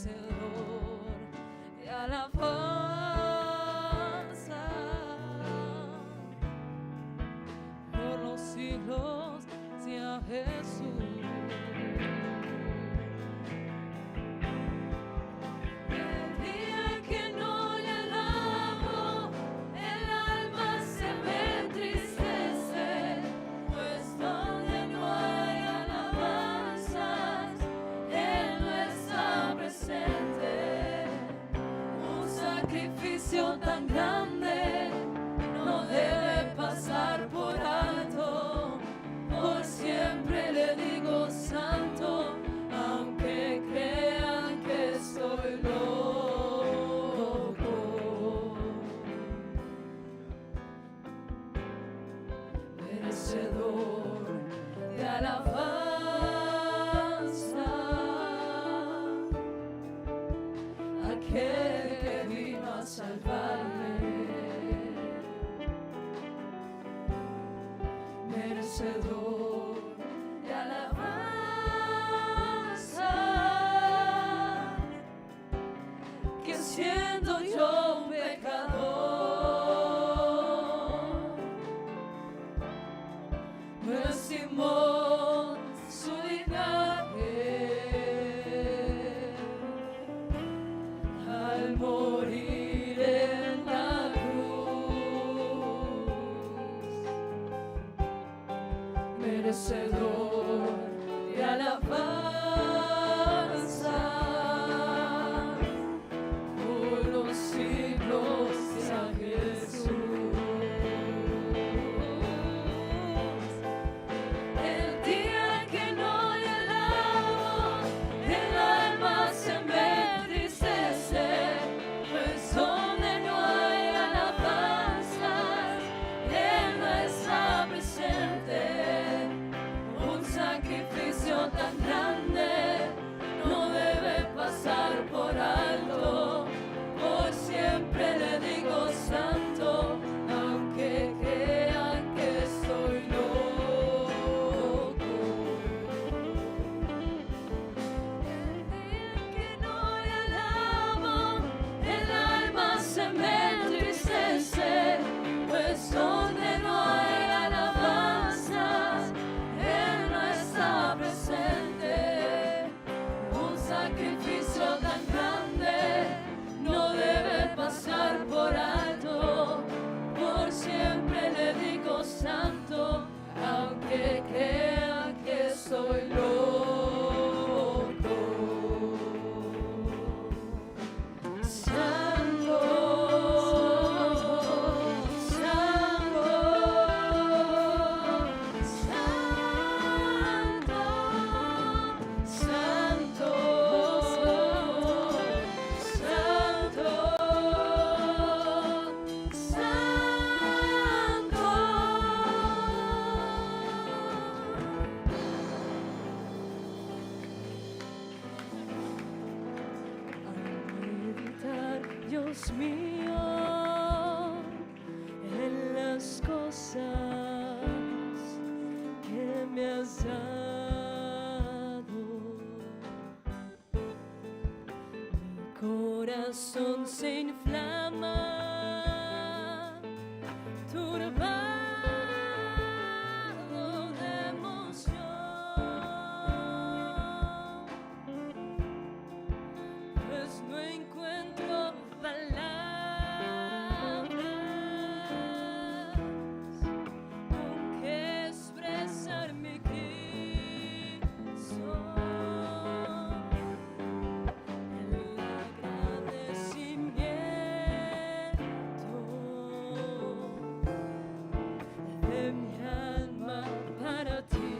merecedor de alabanza por los siglos sea Jesús. Tan grande no debe pasar por alto, por siempre le digo santo, aunque crean que estoy loco. Merecedor de alabanza, aquel que vino a salvarme, merecedor de alabanza, que siendo yo un pecador, no estimó su linaje al morir en la cruz, merecedor de alabanza por los siglos sea Jesús. El día que no le alabo, el alma se me entristece, pues donde no hay alabanzas, Él no está presente. Un sacrificio tan grande no debe pasar por alto, por siempre le digo santo, aunque crean que estoy loco. El día que no le alabo, el alma se me entristece, pues donde no hay alabanzas, Él no está presente. Un sacrificio tan grande no debe pasar por alto, por siempre le digo santo, aunque crean que soy loco. Santo, santo, santo, santo, santo, santo. Al meditar, Dios mío, en las cosas que me has dado, mi corazón se inflama, turbado de emoción, pues no encuentro palabras con que expresar mi Cristo, el agradecimiento de mi alma para ti.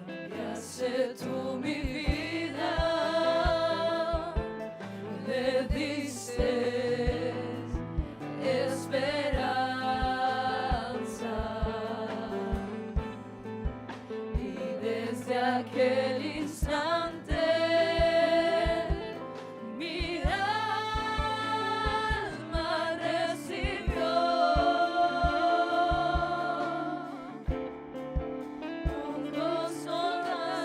Cambiaste tú mi vida, le diste esperanza, y desde aquel instante mi alma recibió un gozo tan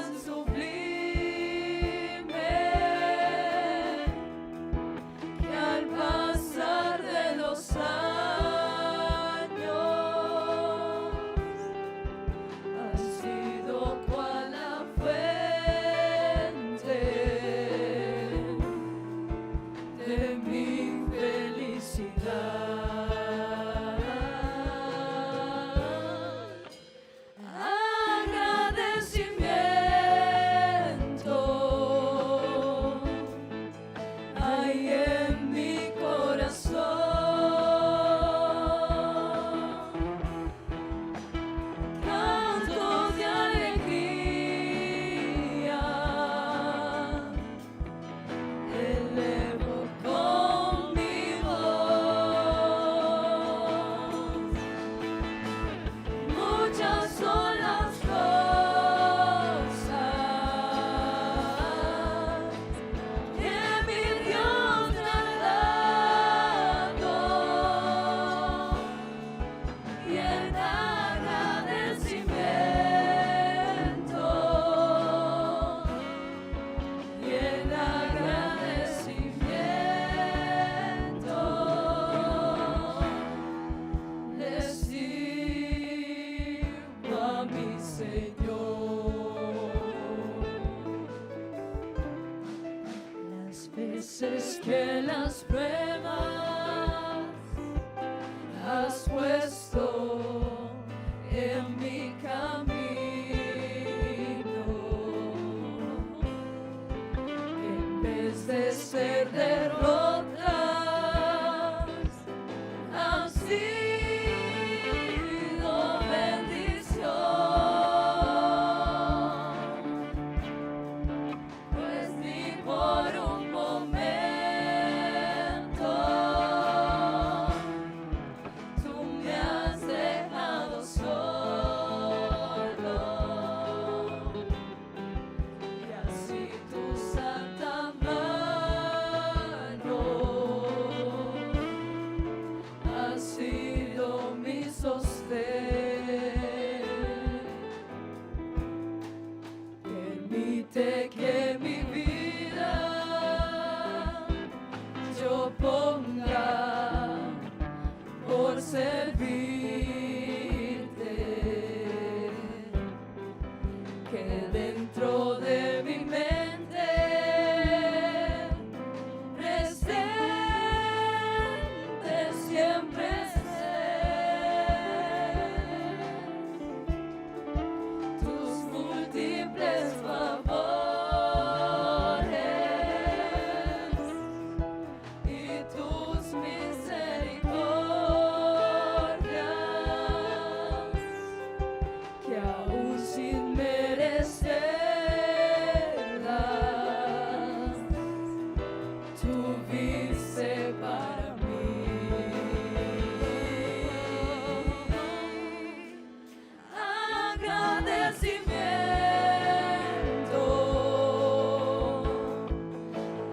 agradecimiento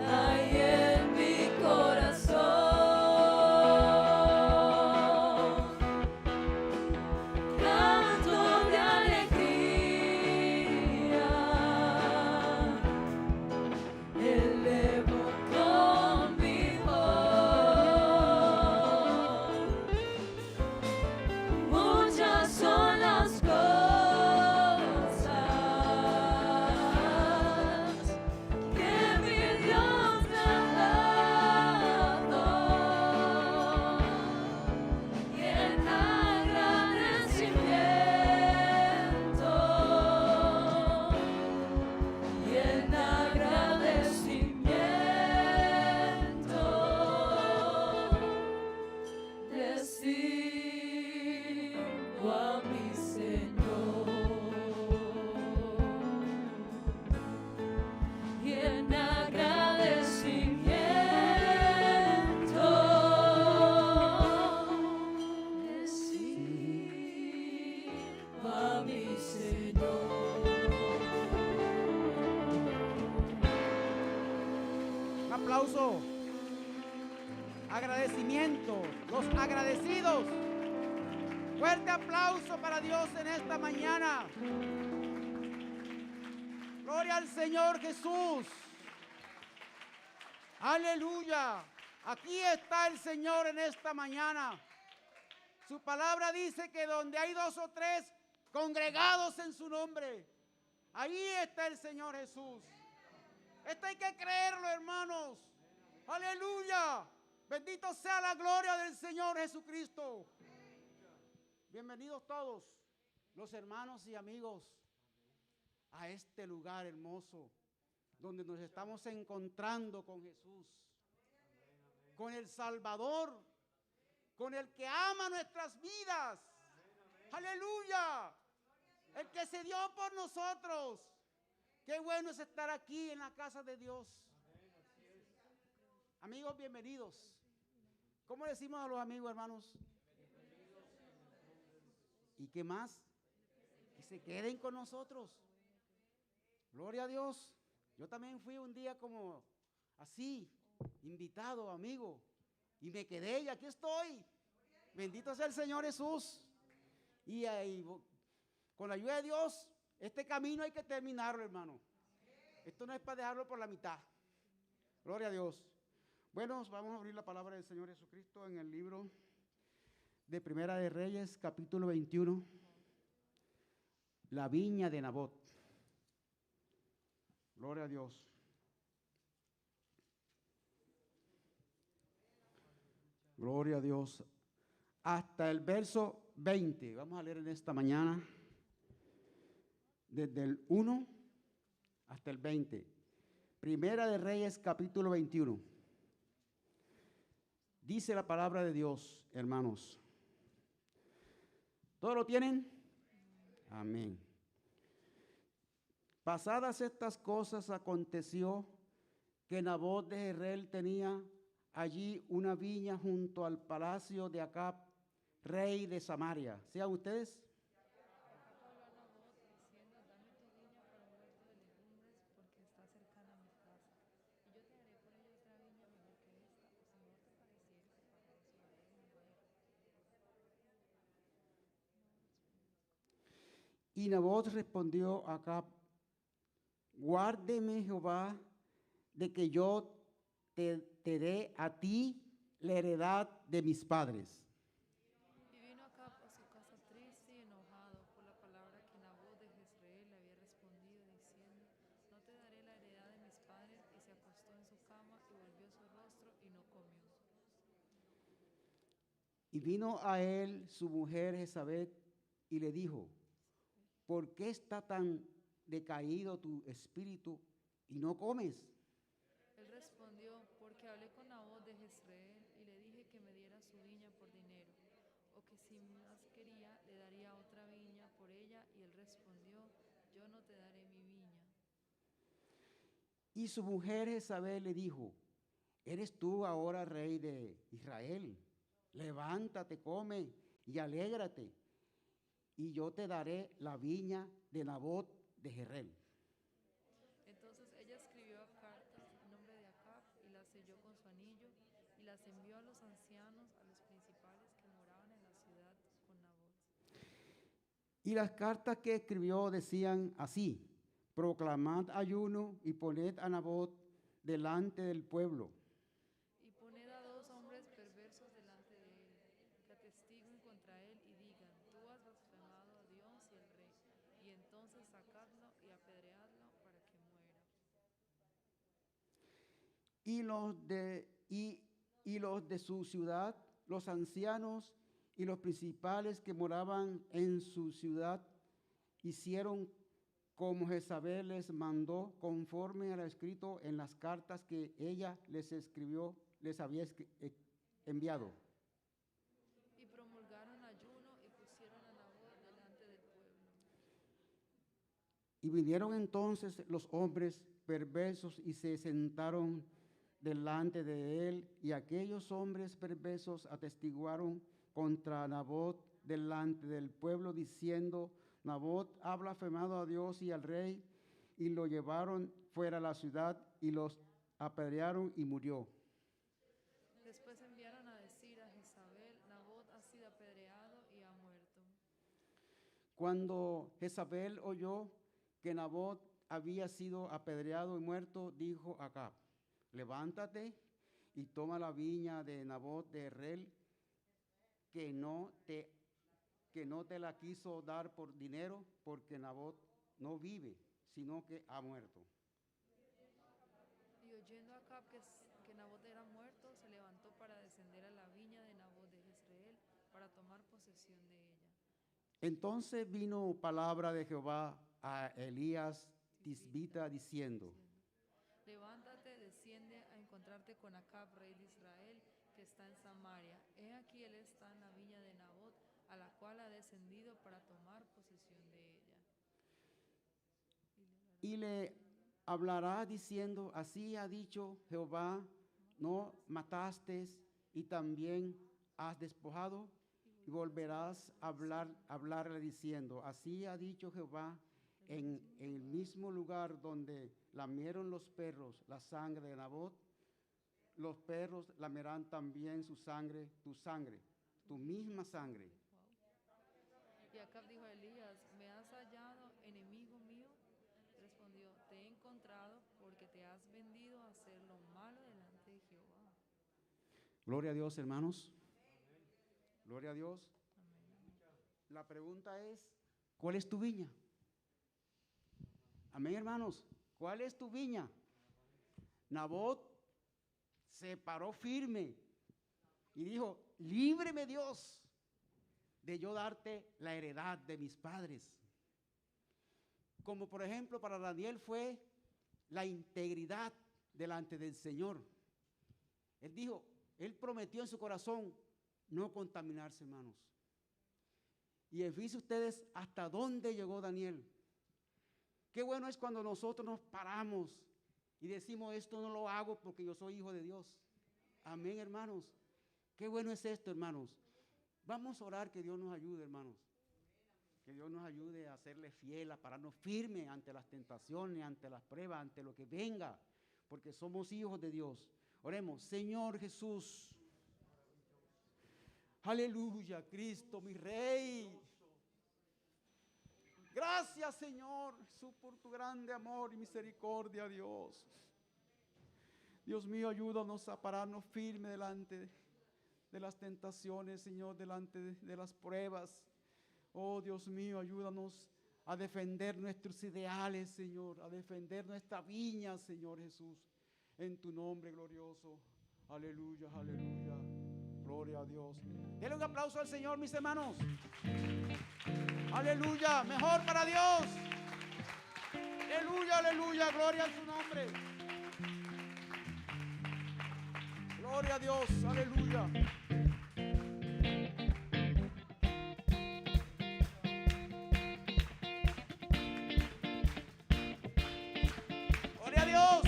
hay en mi corazón. Canto de alegría, elevo con mi voz. Muchas son las cosas que mi Dios me ha dado, y en agradecimiento, y en agradecimiento le sirvo a mi Señor, y en agradecimiento le sirvo a mi Señor. Un aplauso. Agradecimiento. Los agradecidos. Fuerte aplauso para Dios en esta mañana. Gloria al Señor Jesús. Aleluya. Aquí está el Señor en esta mañana. Su palabra dice que donde hay 2 o 3 congregados en su nombre, ahí está el Señor Jesús. Esto hay que creerlo, hermanos. Aleluya. Bendito sea la gloria del Señor Jesucristo. Bienvenidos todos los hermanos y amigos a este lugar hermoso donde nos estamos encontrando con Jesús, con el Salvador, con el que ama nuestras vidas. Aleluya. El que se dio por nosotros. Qué bueno es estar aquí en la casa de Dios. Amigos, bienvenidos. ¿Cómo decimos a los amigos, hermanos? ¿Y qué más? Que se queden con nosotros. Gloria a Dios. Yo también fui un día como así, invitado, amigo. Y me quedé y aquí estoy. Bendito sea el Señor Jesús. Y ahí, con la ayuda de Dios, este camino hay que terminarlo, hermano. Esto no es para dejarlo por la mitad. Gloria a Dios. Bueno, vamos a abrir la palabra del Señor Jesucristo en el libro de Primera de Reyes, capítulo 21. La viña de Nabot. Gloria a Dios. Gloria a Dios. Hasta el verso 20. Vamos a leer en esta mañana. Desde el 1 hasta el 20. Primera de Reyes, capítulo 21. Dice la palabra de Dios, hermanos. ¿Todos lo tienen? Amén. Pasadas estas cosas, aconteció que Nabot de Jezreel tenía allí una viña junto al palacio de Acab, rey de Samaria. ¿Sean ustedes? Y Nabot respondió a Acab: guárdeme Jehová de que yo te dé a ti la heredad de mis padres. Y vino Acab a su casa triste y enojado por la palabra que Nabot de Jezreel le había respondido, diciendo: no te daré la heredad de mis padres. Y se acostó en su cama y volvió su rostro y no comió. Y vino a él su mujer Jezabel y le dijo: ¿por qué está tan decaído tu espíritu y no comes? Él respondió: porque hablé con Nabot de Jezreel y le dije que me diera su viña por dinero, o que si más quería le daría otra viña por ella. Y él respondió: yo no te daré mi viña. Y su mujer Jezabel le dijo: ¿eres tú ahora rey de Israel? Levántate, come y alégrate. y yo te daré la viña de Nabot de Jezreel. Entonces ella escribió cartas en nombre de Acab y las selló con su anillo y las envió a los ancianos, a los principales que moraban en la ciudad con Nabot. Y las cartas que escribió decían así: proclamad ayuno y poned a Nabot delante del pueblo. Y poned a 2 hombres perversos delante de él, que atestiguen contra él y digan: tú has blasfemado a Dios y al rey, y entonces sacadlo y apedreadlo para que muera. Y los de su ciudad, los ancianos y los principales que moraban en su ciudad, hicieron como Jezabel les mandó, conforme a lo escrito en las cartas que ella les escribió, les había enviado. Y promulgaron ayuno y pusieron a Nabot delante del pueblo. Y vinieron entonces los hombres perversos y se sentaron delante de él, y aquellos hombres perversos atestiguaron contra Nabot delante del pueblo, diciendo: Nabot ha blasfemado a Dios y al rey, y lo llevaron fuera de la ciudad y los apedrearon y murió. Después enviaron a decir a Jezabel: Nabot ha sido apedreado y ha muerto. Cuando Jezabel oyó que Nabot había sido apedreado y muerto, dijo a Acab: levántate y toma la viña de Nabot de Jezreel, que no te la quiso dar por dinero, porque Nabot no vive, sino que ha muerto. Y oyendo Acab que Nabot era muerto, se levantó para descender a la viña de Nabot de Jezreel para tomar posesión de ella. Entonces vino palabra de Jehová a Elías Tisbita diciendo: levántate, desciende a encontrarte con Acab, rey de Israel, que está en Samaria. He aquí él está en la viña de Nabot, a la cual ha descendido para tomar posesión de ella. Y le hablará diciendo: así ha dicho Jehová, no mataste y también has despojado. Y volverás a hablarle diciendo: así ha dicho Jehová, en el mismo lugar donde lamieron los perros la sangre de Nabot, los perros lamerán también su sangre, tu misma sangre. Y Acab dijo a Elías: ¿me has hallado, enemigo mío? Respondió: te he encontrado, porque te has vendido a hacer lo malo delante de Jehová. Gloria a Dios, hermanos. Gloria a Dios. Amén. La pregunta es: ¿cuál es tu viña? Amén, hermanos. ¿Cuál es tu viña? Nabot se paró firme y dijo: líbreme Dios de yo darte la heredad de mis padres. Como por ejemplo para Daniel fue la integridad delante del Señor. Él dijo, él prometió en su corazón no contaminarse, hermanos. Y fíjense ustedes hasta dónde llegó Daniel. Qué bueno es cuando nosotros nos paramos y decimos: esto no lo hago porque yo soy hijo de Dios. Amén, hermanos. Qué bueno es esto, hermanos. Vamos a orar que Dios nos ayude, hermanos. Que Dios nos ayude a serle fiel, a pararnos firme ante las tentaciones, ante las pruebas, ante lo que venga, porque somos hijos de Dios. Oremos. Señor Jesús. Aleluya, Cristo, mi Rey. Gracias, Señor, por tu grande amor y misericordia, Dios. Dios mío, ayúdanos a pararnos firme delante de las tentaciones, Señor, delante de las pruebas. Oh, Dios mío, ayúdanos a defender nuestros ideales, Señor, a defender nuestra viña, Señor Jesús, en tu nombre glorioso. Aleluya, aleluya. Gloria a Dios. Denle un aplauso al Señor, mis hermanos. Aleluya, mejor para Dios. Aleluya, aleluya, gloria a su nombre. Gloria a Dios, aleluya. Gloria a Dios.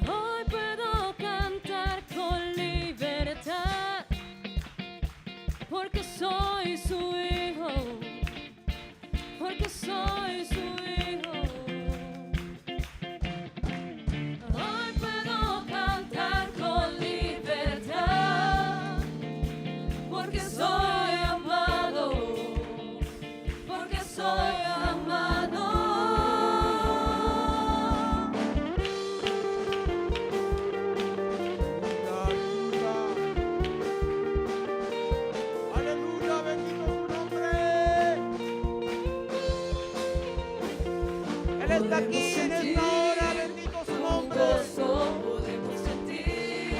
Hoy puedo cantar con libertad, Él está aquí en esta hora, bendito su nombre. Podemos sentir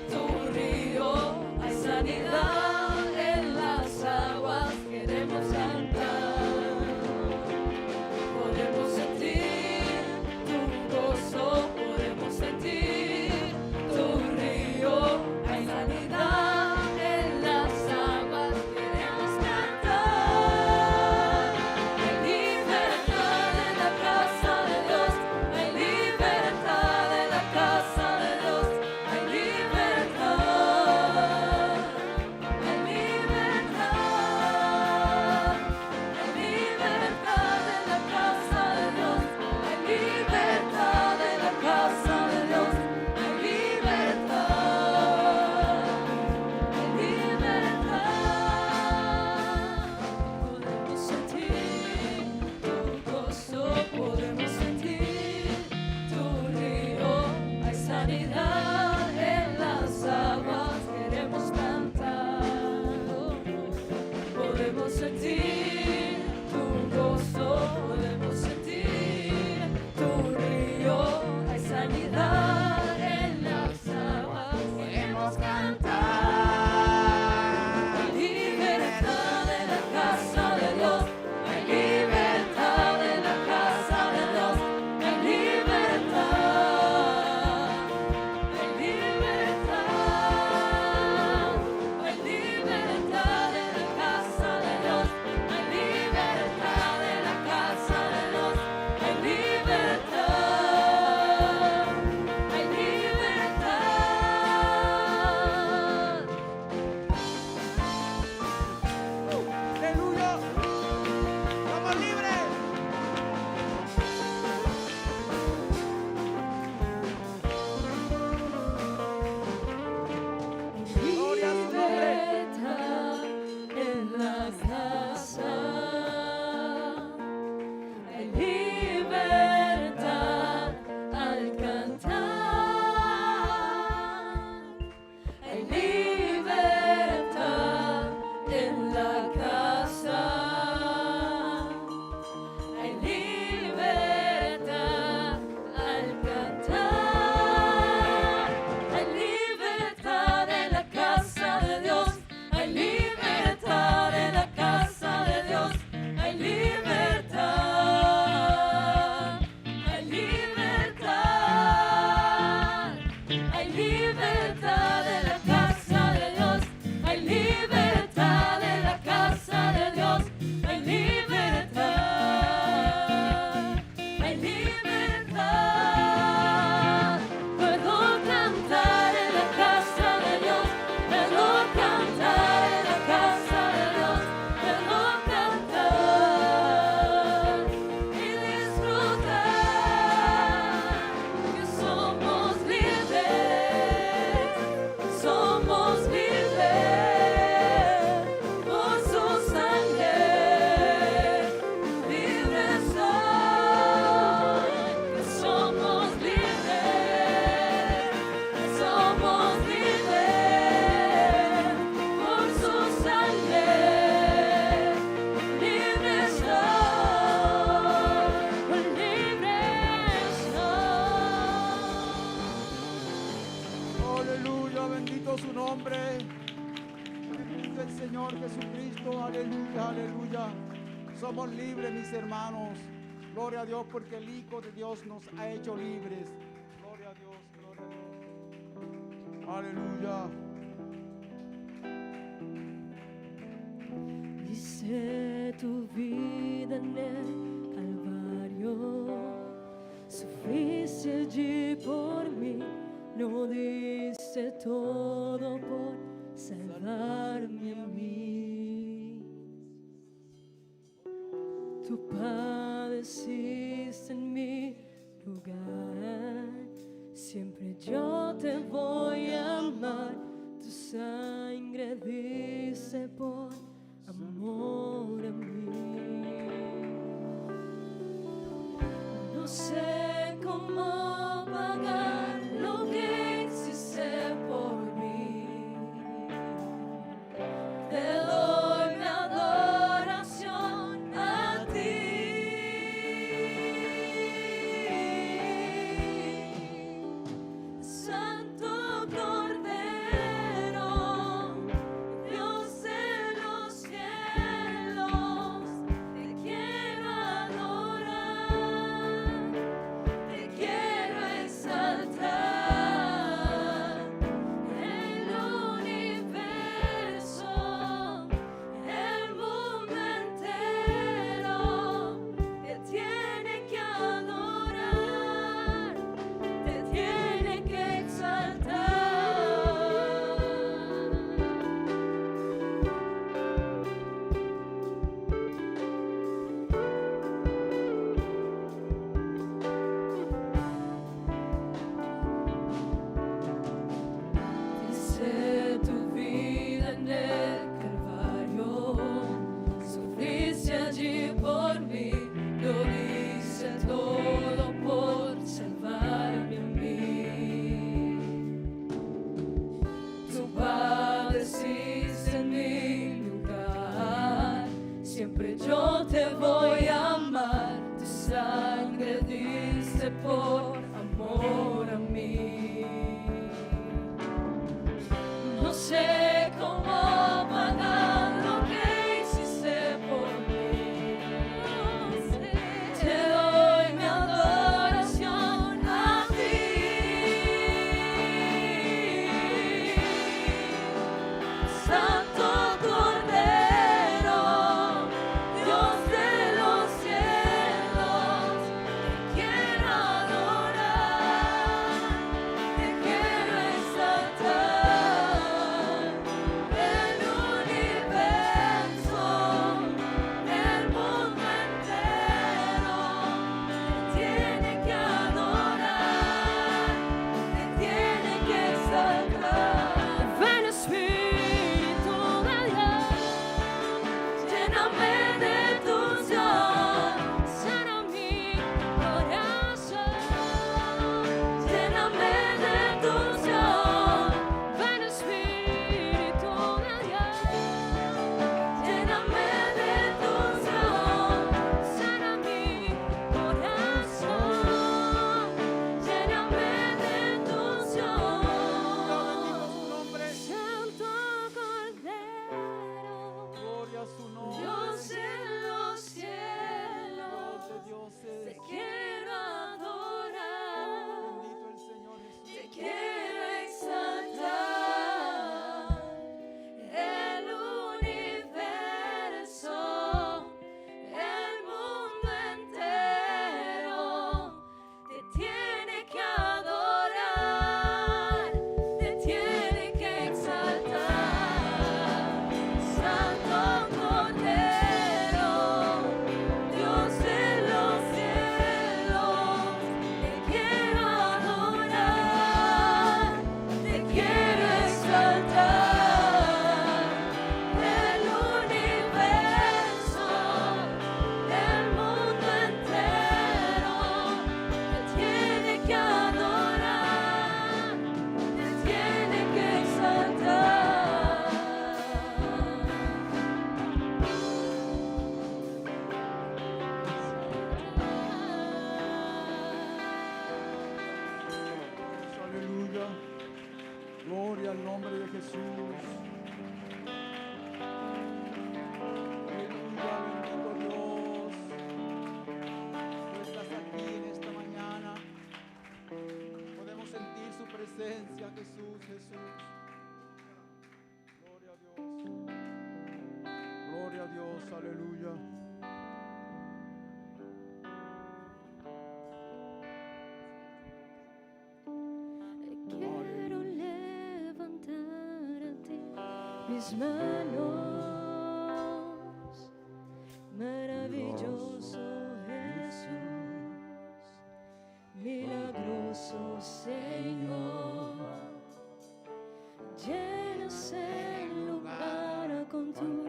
tu río, hay sanidad en las aguas, queremos cantar. Podemos sentir tu gozo, podemos sentir tu río, hay sanidad en las aguas, queremos cantar. Hay libertad en la casa de Dios, hay libertad en la casa de Dios, hay libertad, hay libertad, hay libertad en la casa de Dios, hay libertad en la casa de Dios, hay libertad, hay libertad. Podemos sentir tu gozo, podemos sentir tu río, hay sanidad en las aguas, queremos cantar. Podemos sentir tu gozo, podemos sentir tu río, hay sanidad en las aguas, queremos cantar. Hay libertad en la casa de Dios, hay libertad en la casa de Dios, hay libertad, hay libertad, hay libertad en la casa de Dios, hay libertad en la casa de Dios, hay libertad, hay libertad. Aleluya. Somos libres. Gloria a su nombre. Libertad en la casa, hay libertad al cantar, hay libertad en la casa, hay libertad al cantar, hay libertad en la casa de Dios, hay libertad en la casa de Dios, hay libertad, hay libertad, hay libertad en la casa de Dios, hay libertad en la casa de Dios, hay libertad, hay libertad. Puedo cantar en la casa de Dios, puedo cantar en la casa de Dios, puedo cantar y disfrutar que somos libres por su sangre, libres soy, que somos libres por su sangre, libres soy, libres soy. Aleluya, bendito su nombre. Bendito el Señor Jesucristo, aleluya, aleluya. Somos libres, mis hermanos. Gloria a Dios, porque el Hijo de Dios nos ha hecho libres. Gloria a Dios, gloria a Dios. Aleluya. Dice tu vida en el Calvario, sufriste allí por mí, lo diste todo por salvarme a mí. Tú padeciste en mi lugar, siempre yo te voy a amar, tu sangre diste por amor a mí. No sé cómo pagar lo que hiciste por mí. Te doy mi adoración a ti. te voy a amar, tu sangre diste por amor a mí. No sé cómo pagar lo que hiciste por mí. Te doy mi adoración a ti. Santo Cordero, Dios de los cielos, te quiero adorar, te quiero exaltar. El universo, el mundo entero te tiene que adorar, te tiene que exaltar. Ven Espíritu de Dios, lléname de tu unción, sana mi corazón, lléname de tu unción. Ven Espíritu de Dios, lléname de tu unción, sana mi corazón, lléname de tu unción. Santo Cordero, Gloria a su nombre. Dios en los Dios de cielos, dioses. te quiero adorar, Bendito el Señor Jesús. te quiero exaltar. El universo, el mundo entero te tiene que adorar, te tiene que exaltar. Santo Cordero, Dios de los cielos, te quiero adorar, te quiero exaltar. El universo, el mundo entero te tiene que adorar, te tiene que exaltar. Aleluya. Gloria al nombre de Jesús. Aleluya, bendito Dios. Tú estás aquí en esta mañana. Podemos sentir su presencia, Jesús, Jesús. Gloria a Dios. Gloria a Dios, aleluya. Quiero levantar a ti mis manos, maravilloso Jesús, milagroso Señor. Llenas el lugar con tu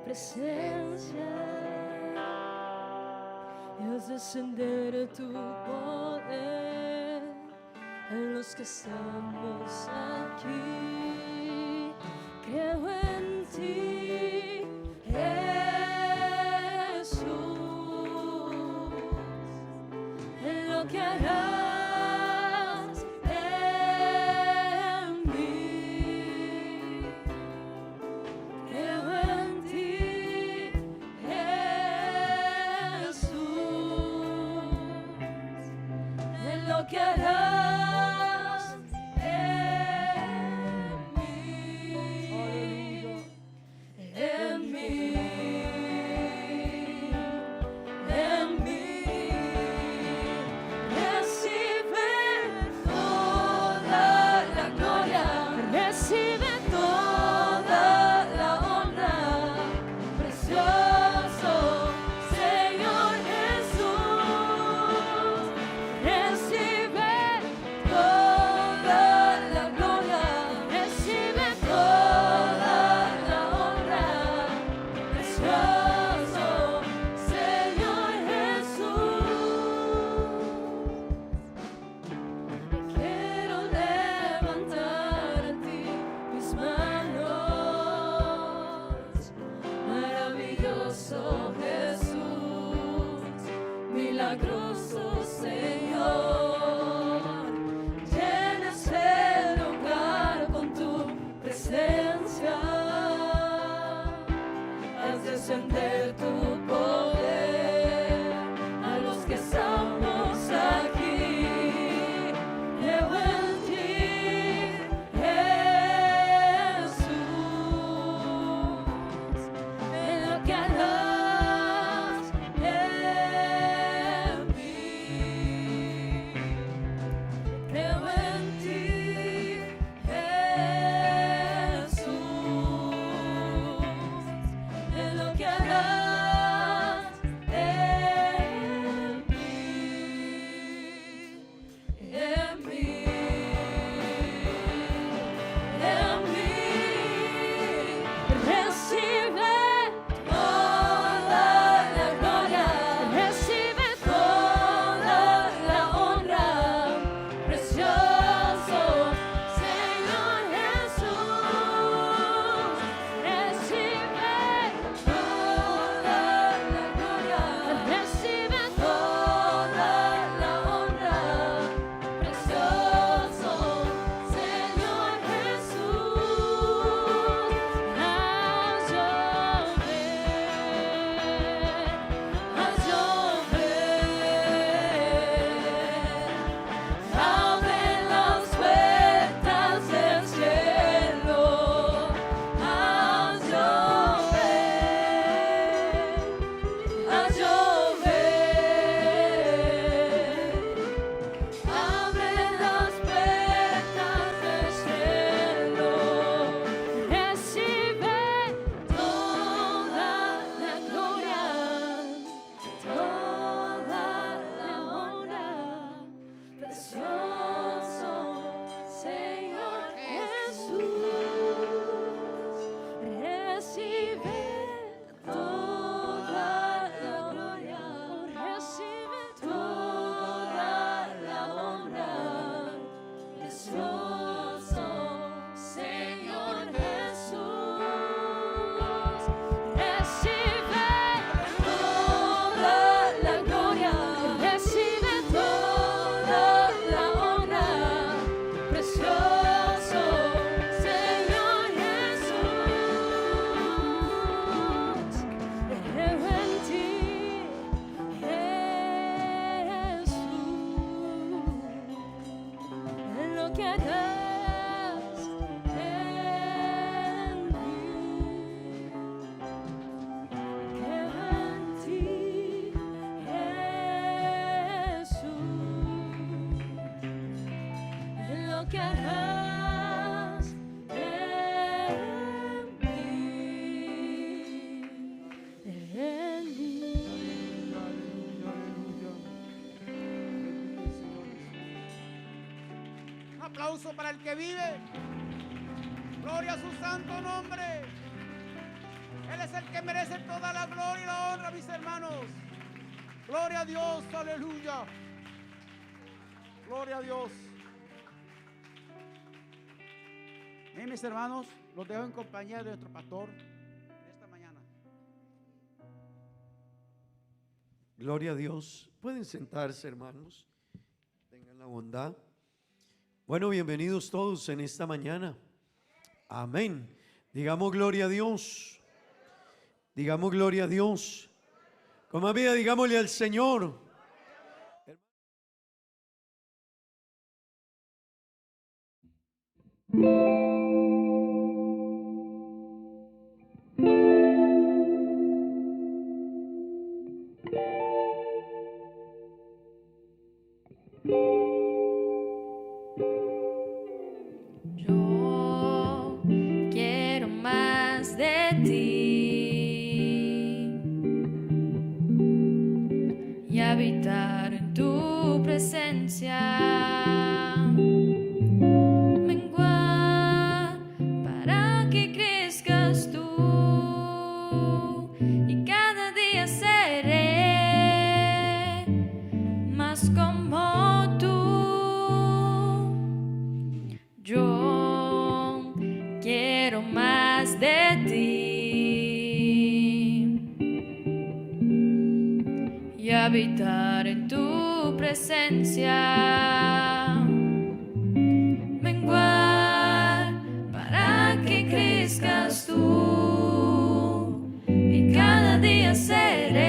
presencia y haz descender tu poder en los que estamos aquí. Creo en ti, Jesús, en lo que harás en mí. Creo en ti, Jesús, en lo que harás en mí, en mí, en mí. Recibe toda la gloria, recibe toda la honra, precioso Señor Jesús. Recibe toda la gloria, recibe toda la honra, precioso Señor Jesús. Quiero levantar a ti mis manos, maravilloso Jesús. milagroso Señor, llena este lugar con tu presencia, haz descender tu poder a los que estamos aquí. Creo en ti, Jesús, en lo que harás en mí. Creo en ti, Jesús, en lo que harás en mí, en mí, en mí. Recibe toda la gloria, recibe toda la honra, precioso Señor Jesús. Recibe toda la gloria, recibe toda la honra, precioso Señor Jesús. Haz llover, abre las puertas del cielo, haz llover, abre las puertas del cielo, recibe toda la gloria, toda la honra, precioso Señor Jesús. Recibe toda la gloria, recibe toda la honra, precioso Señor Jesús. Recibe toda la gloria, recibe toda la honra, precioso Señor Jesús. Creo en ti, Jesús, en lo que harás en mí. Creo en ti, Jesús, en lo que harás en mí, en mí. Aleluya, aleluya. Aleluya, Señor Jesús. Un aplauso para el que vive. Gloria a su santo nombre. Él es el que merece toda la gloria y la honra, mis hermanos. Gloria a Dios, aleluya. Gloria a Dios. Bien, mis hermanos, los dejo en compañía de nuestro pastor en esta mañana. Gloria a Dios. Pueden sentarse, hermanos. Tengan la bondad. Bueno, bienvenidos todos en esta mañana. Amén. Digamos gloria a Dios. Digamos gloria a Dios. Con más vida, digámosle al Señor. Yo quiero más de ti y habitar en tu presencia. Menguar y habitar en tu presencia. Menguar para que crezcas tú y cada día seré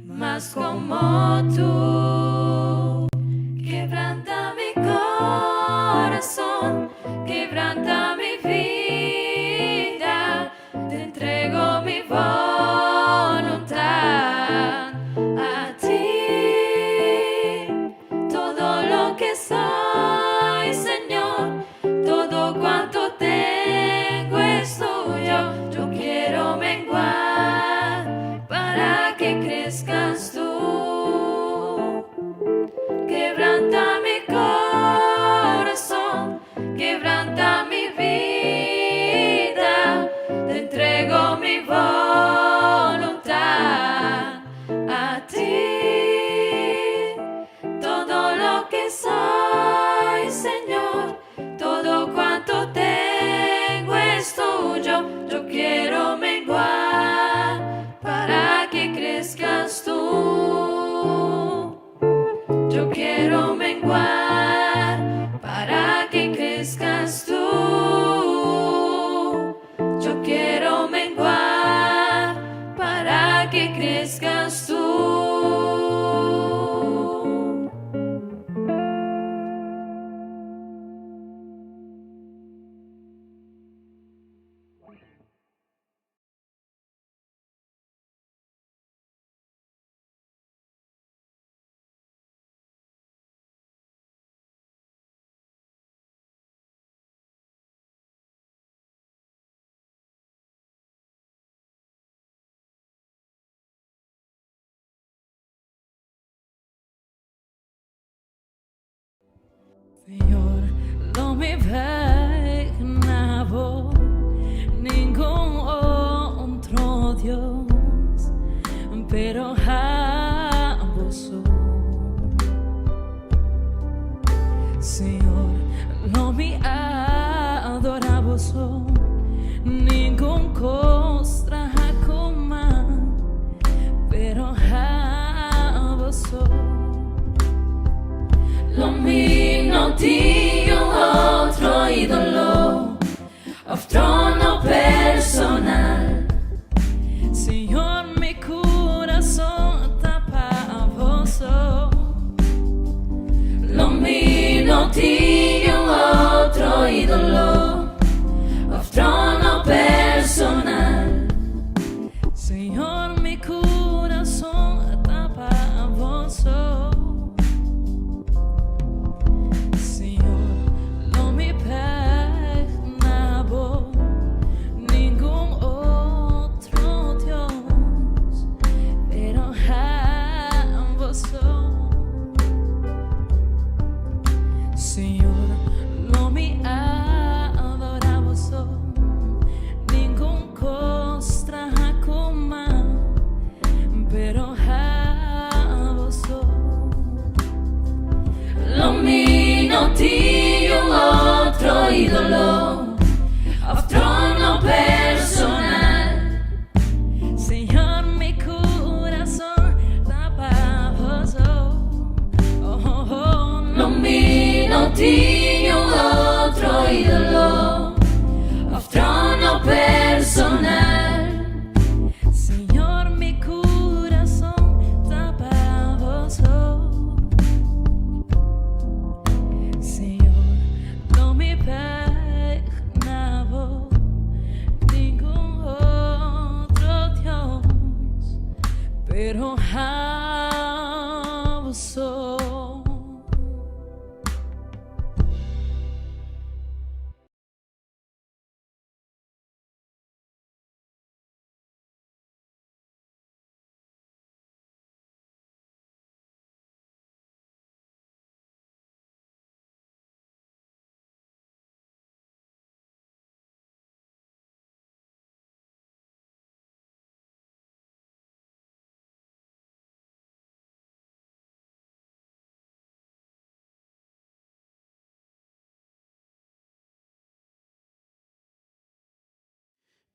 más como tú. Quebranta mi corazón, quebranta mi vida, te entrego mi voluntad a ti. Todo lo que soy, Señor, todo cuanto tengo es tuyo. Yo quiero menguar para que crezcas tú. Quebranta mi corazón, quebranta mi vida, te entrego mi voluntad a ti. Todo lo que soy, Señor, todo cuanto tengo es tuyo. Yo quiero menguar para que crezcas tú. Yo quiero menguar para que crezcas tú. Yo quiero menguar para que crezcas tú. Señor, no me imaginaba ningún otro Dios, pero a vos, Señor, no me adoraba ningún costra como, pero a vos. Lo mío no tiene otro ídolo, trono personal. Señor, mi corazón está para vos. Lo mío no tiene otro ídolo, trono personal. Señor, mi corazón está para vos. Otro ídolo, trono personal. Señor, mi corazón está para vos. Lo mío no tiene otro ídolo, trono personal. Señor, mi corazón está para vos. No me imaginaba ningún otro Dios, pero a vos.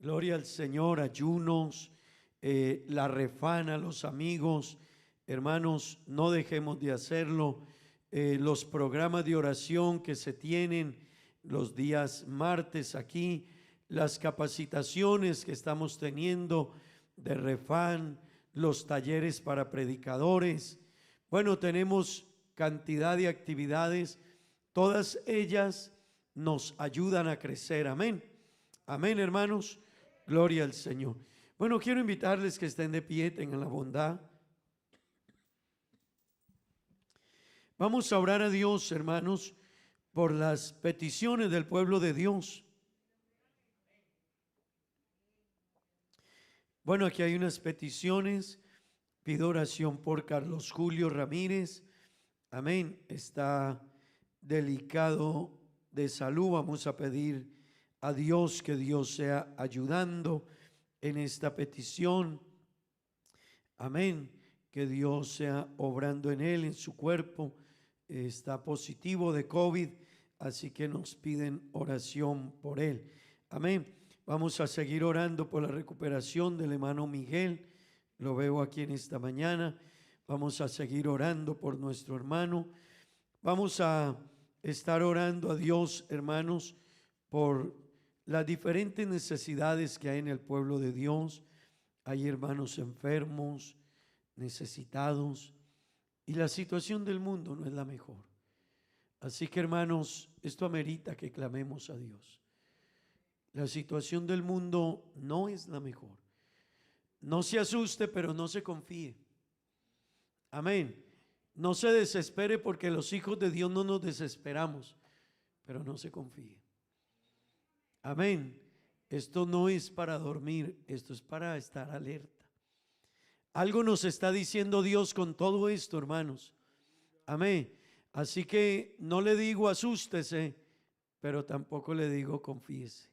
Gloria al Señor, ayunos la refana, los amigos. Hermanos, no dejemos de hacerlo. Los programas de oración que se tienen los días martes aquí, las capacitaciones que estamos teniendo de refán, los talleres para predicadores. Bueno, tenemos cantidad de actividades, todas ellas nos ayudan a crecer. Amén. Amén, hermanos. Gloria al Señor. Bueno, quiero invitarles que estén de pie, tengan la bondad. Vamos a orar a Dios, hermanos, por las peticiones del pueblo de Dios. Bueno, aquí hay unas peticiones. Pido oración por Carlos Julio Ramírez. Amén. Está delicado de salud. Vamos a pedir a Dios que Dios sea ayudando en esta petición. Amén. Que Dios sea obrando en él, en su cuerpo. Está positivo de COVID, así que nos piden oración por él. Amén. Vamos a seguir orando por la recuperación del hermano Miguel. Lo veo aquí en esta mañana. Vamos a seguir orando por nuestro hermano. Vamos a estar orando a Dios, hermanos, por las diferentes necesidades que hay en el pueblo de Dios. Hay hermanos enfermos, necesitados, y la situación del mundo no es la mejor. Así que, hermanos, esto amerita que clamemos a Dios. La situación del mundo no es la mejor. No se asuste, pero no se confíe. Amén. No se desespere, porque los hijos de Dios no nos desesperamos, pero no se confíe. Amén. Esto no es para dormir, esto es para estar alerta. Algo nos está diciendo Dios con todo esto, hermanos. Amén. Así que no le digo asústese, pero tampoco le digo confíese.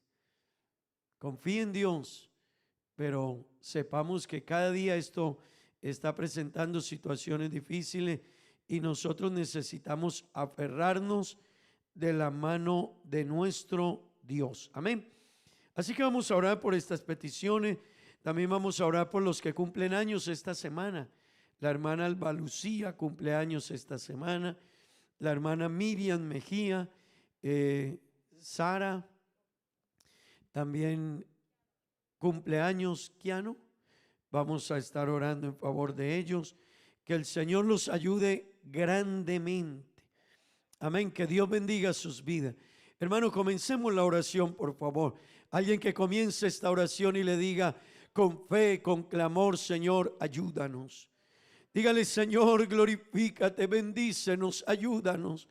Confíe en Dios, pero sepamos que cada día esto está presentando situaciones difíciles y nosotros necesitamos aferrarnos de la mano de nuestro Dios. Amén. Así que vamos a orar por estas peticiones. También vamos a orar por los que cumplen años esta semana. La hermana Alba Lucía cumple años esta semana. La hermana Miriam Mejía, Sara, también cumpleaños Kiano. Vamos a estar orando en favor de ellos. Que el Señor los ayude grandemente. Amén. Que Dios bendiga sus vidas. Hermano, comencemos la oración, por favor. Alguien que comience esta oración y le diga con fe, con clamor: Señor, ayúdanos. Dígale: Señor, glorifícate, bendícenos, ayúdanos.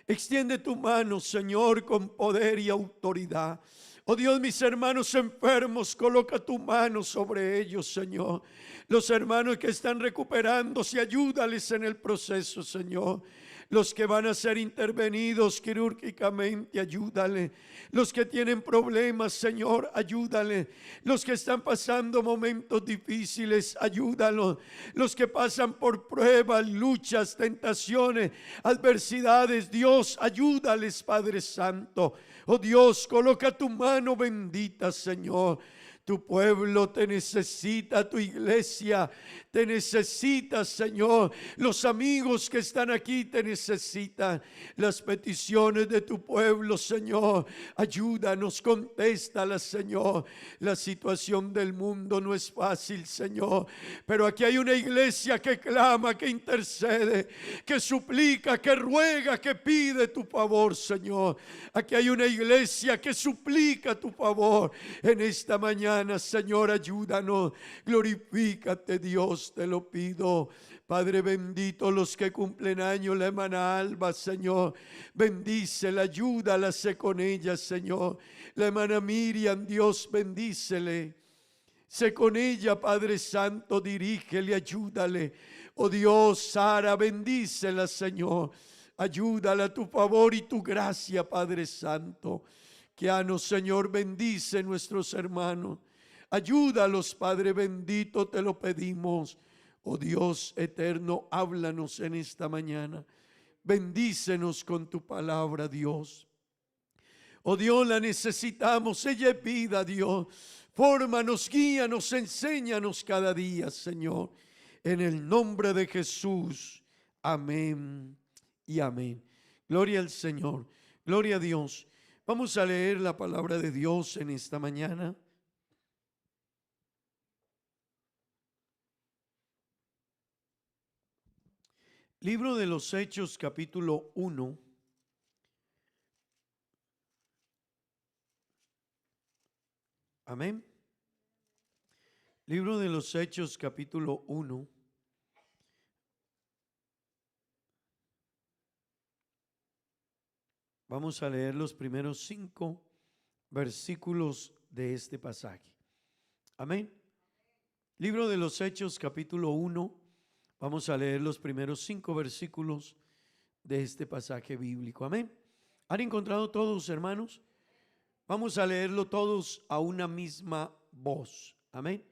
Extiende tu mano, Señor, con poder y autoridad. Oh Dios, mis hermanos enfermos, coloca tu mano sobre ellos, Señor. Los hermanos que están recuperándose, ayúdales en el proceso, Señor. Los que van a ser intervenidos quirúrgicamente, ayúdale. Los que tienen problemas, Señor, ayúdale. Los que están pasando momentos difíciles, ayúdalos. Los que pasan por pruebas, luchas, tentaciones, adversidades, Dios, ayúdales, Padre Santo. Oh Dios, coloca tu mano bendita, Señor. Tu pueblo te necesita, tu iglesia te necesita, Señor. Los amigos que están aquí te necesitan. Las peticiones de tu pueblo, Señor, ayúdanos, contéstalas, Señor. La situación del mundo no es fácil, Señor, pero aquí hay una iglesia que clama, que intercede, que suplica, que ruega, que pide tu favor, Señor. Aquí hay una iglesia que suplica tu favor en esta mañana. Señor, ayúdanos, glorifícate, Dios, te lo pido. Padre bendito, los que cumplen años, la hermana Alba, Señor, bendícela, ayúdala, sé con ella, Señor. La hermana Miriam, Dios, bendícele, sé con ella, Padre Santo, dirígele, ayúdale. Oh Dios, Sara, bendícela, Señor, ayúdala a tu favor y tu gracia, Padre Santo. Kiano, Señor, bendice nuestros hermanos. Ayúdalos, Padre bendito, te lo pedimos. Oh Dios eterno, háblanos en esta mañana. Bendícenos con tu palabra, Dios. Oh Dios, la necesitamos. Ella es vida, Dios. Fórmanos, guíanos, enséñanos cada día, Señor. En el nombre de Jesús. Amén y amén. Gloria al Señor. Gloria a Dios. Vamos a leer la palabra de Dios en esta mañana. Libro de los Hechos, capítulo 1. Amén. Libro de los Hechos, capítulo 1. Vamos a leer los primeros 5 versículos de este pasaje. Amén. Libro de los Hechos, capítulo 1. Vamos a leer los primeros 5 versículos de este pasaje bíblico. Amén. ¿Han encontrado todos, hermanos? Vamos a leerlo todos a una misma voz. Amén.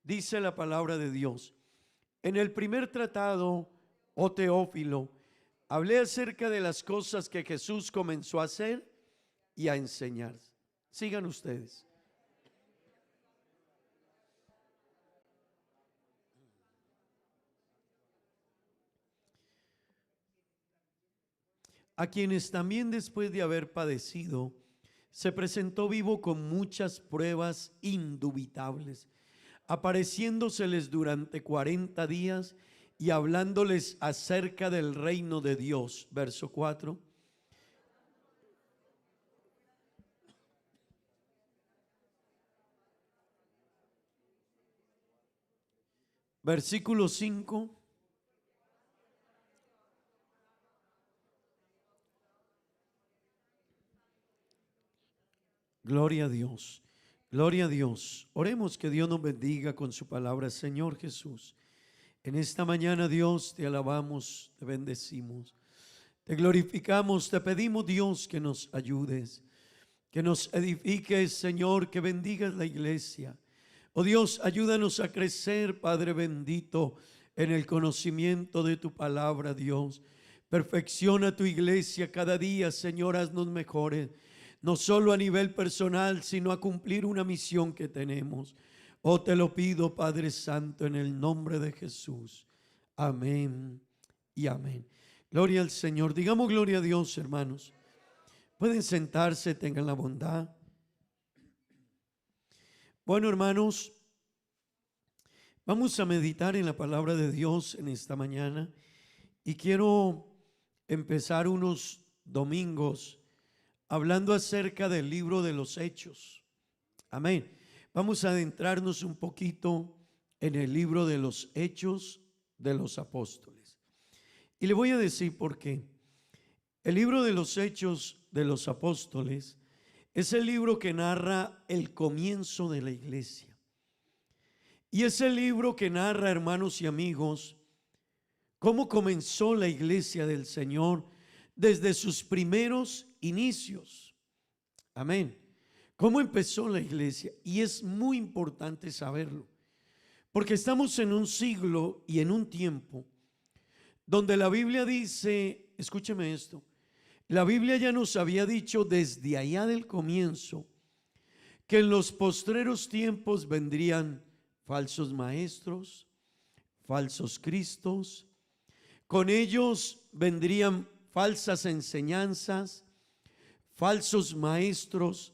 Dice la palabra de Dios: en el primer tratado, oh Teófilo, hablé acerca de las cosas que Jesús comenzó a hacer y a enseñar. Sigan ustedes. A quienes también después de haber padecido, se presentó vivo con muchas pruebas indubitables, apareciéndoseles durante 40 días y hablándoles acerca del reino de Dios. Verso 4. Versículo 5. Gloria a Dios, gloria a Dios. Oremos que Dios nos bendiga con su palabra. Señor Jesús, en esta mañana, Dios, te alabamos, te bendecimos, te glorificamos, te pedimos, Dios, que nos ayudes, que nos edifiques, Señor, que bendigas la iglesia. Oh Dios, ayúdanos a crecer, Padre bendito, en el conocimiento de tu palabra, Dios. Perfecciona tu iglesia cada día, Señor, haznos mejores, no solo a nivel personal, sino a cumplir una misión que tenemos. Oh, te lo pido, Padre Santo, en el nombre de Jesús. Amén y amén. Gloria al Señor. Digamos gloria a Dios, hermanos. Pueden sentarse, tengan la bondad. Bueno, hermanos, vamos a meditar en la palabra de Dios en esta mañana. Y quiero empezar unos domingos hablando acerca del libro de los Hechos. Amén. Vamos a adentrarnos un poquito en el libro de los Hechos de los Apóstoles. Y le voy a decir por qué. El libro de los Hechos de los Apóstoles es el libro que narra el comienzo de la iglesia. Y es el libro que narra, hermanos y amigos, cómo comenzó la iglesia del Señor desde sus primeros inicios. Amén. ¿Cómo empezó la iglesia? Y es muy importante saberlo, porque estamos en un siglo y en un tiempo donde la Biblia dice, escúcheme esto, la Biblia ya nos había dicho desde allá del comienzo que en los postreros tiempos vendrían falsos maestros, falsos cristos, con ellos vendrían falsas enseñanzas, falsos maestros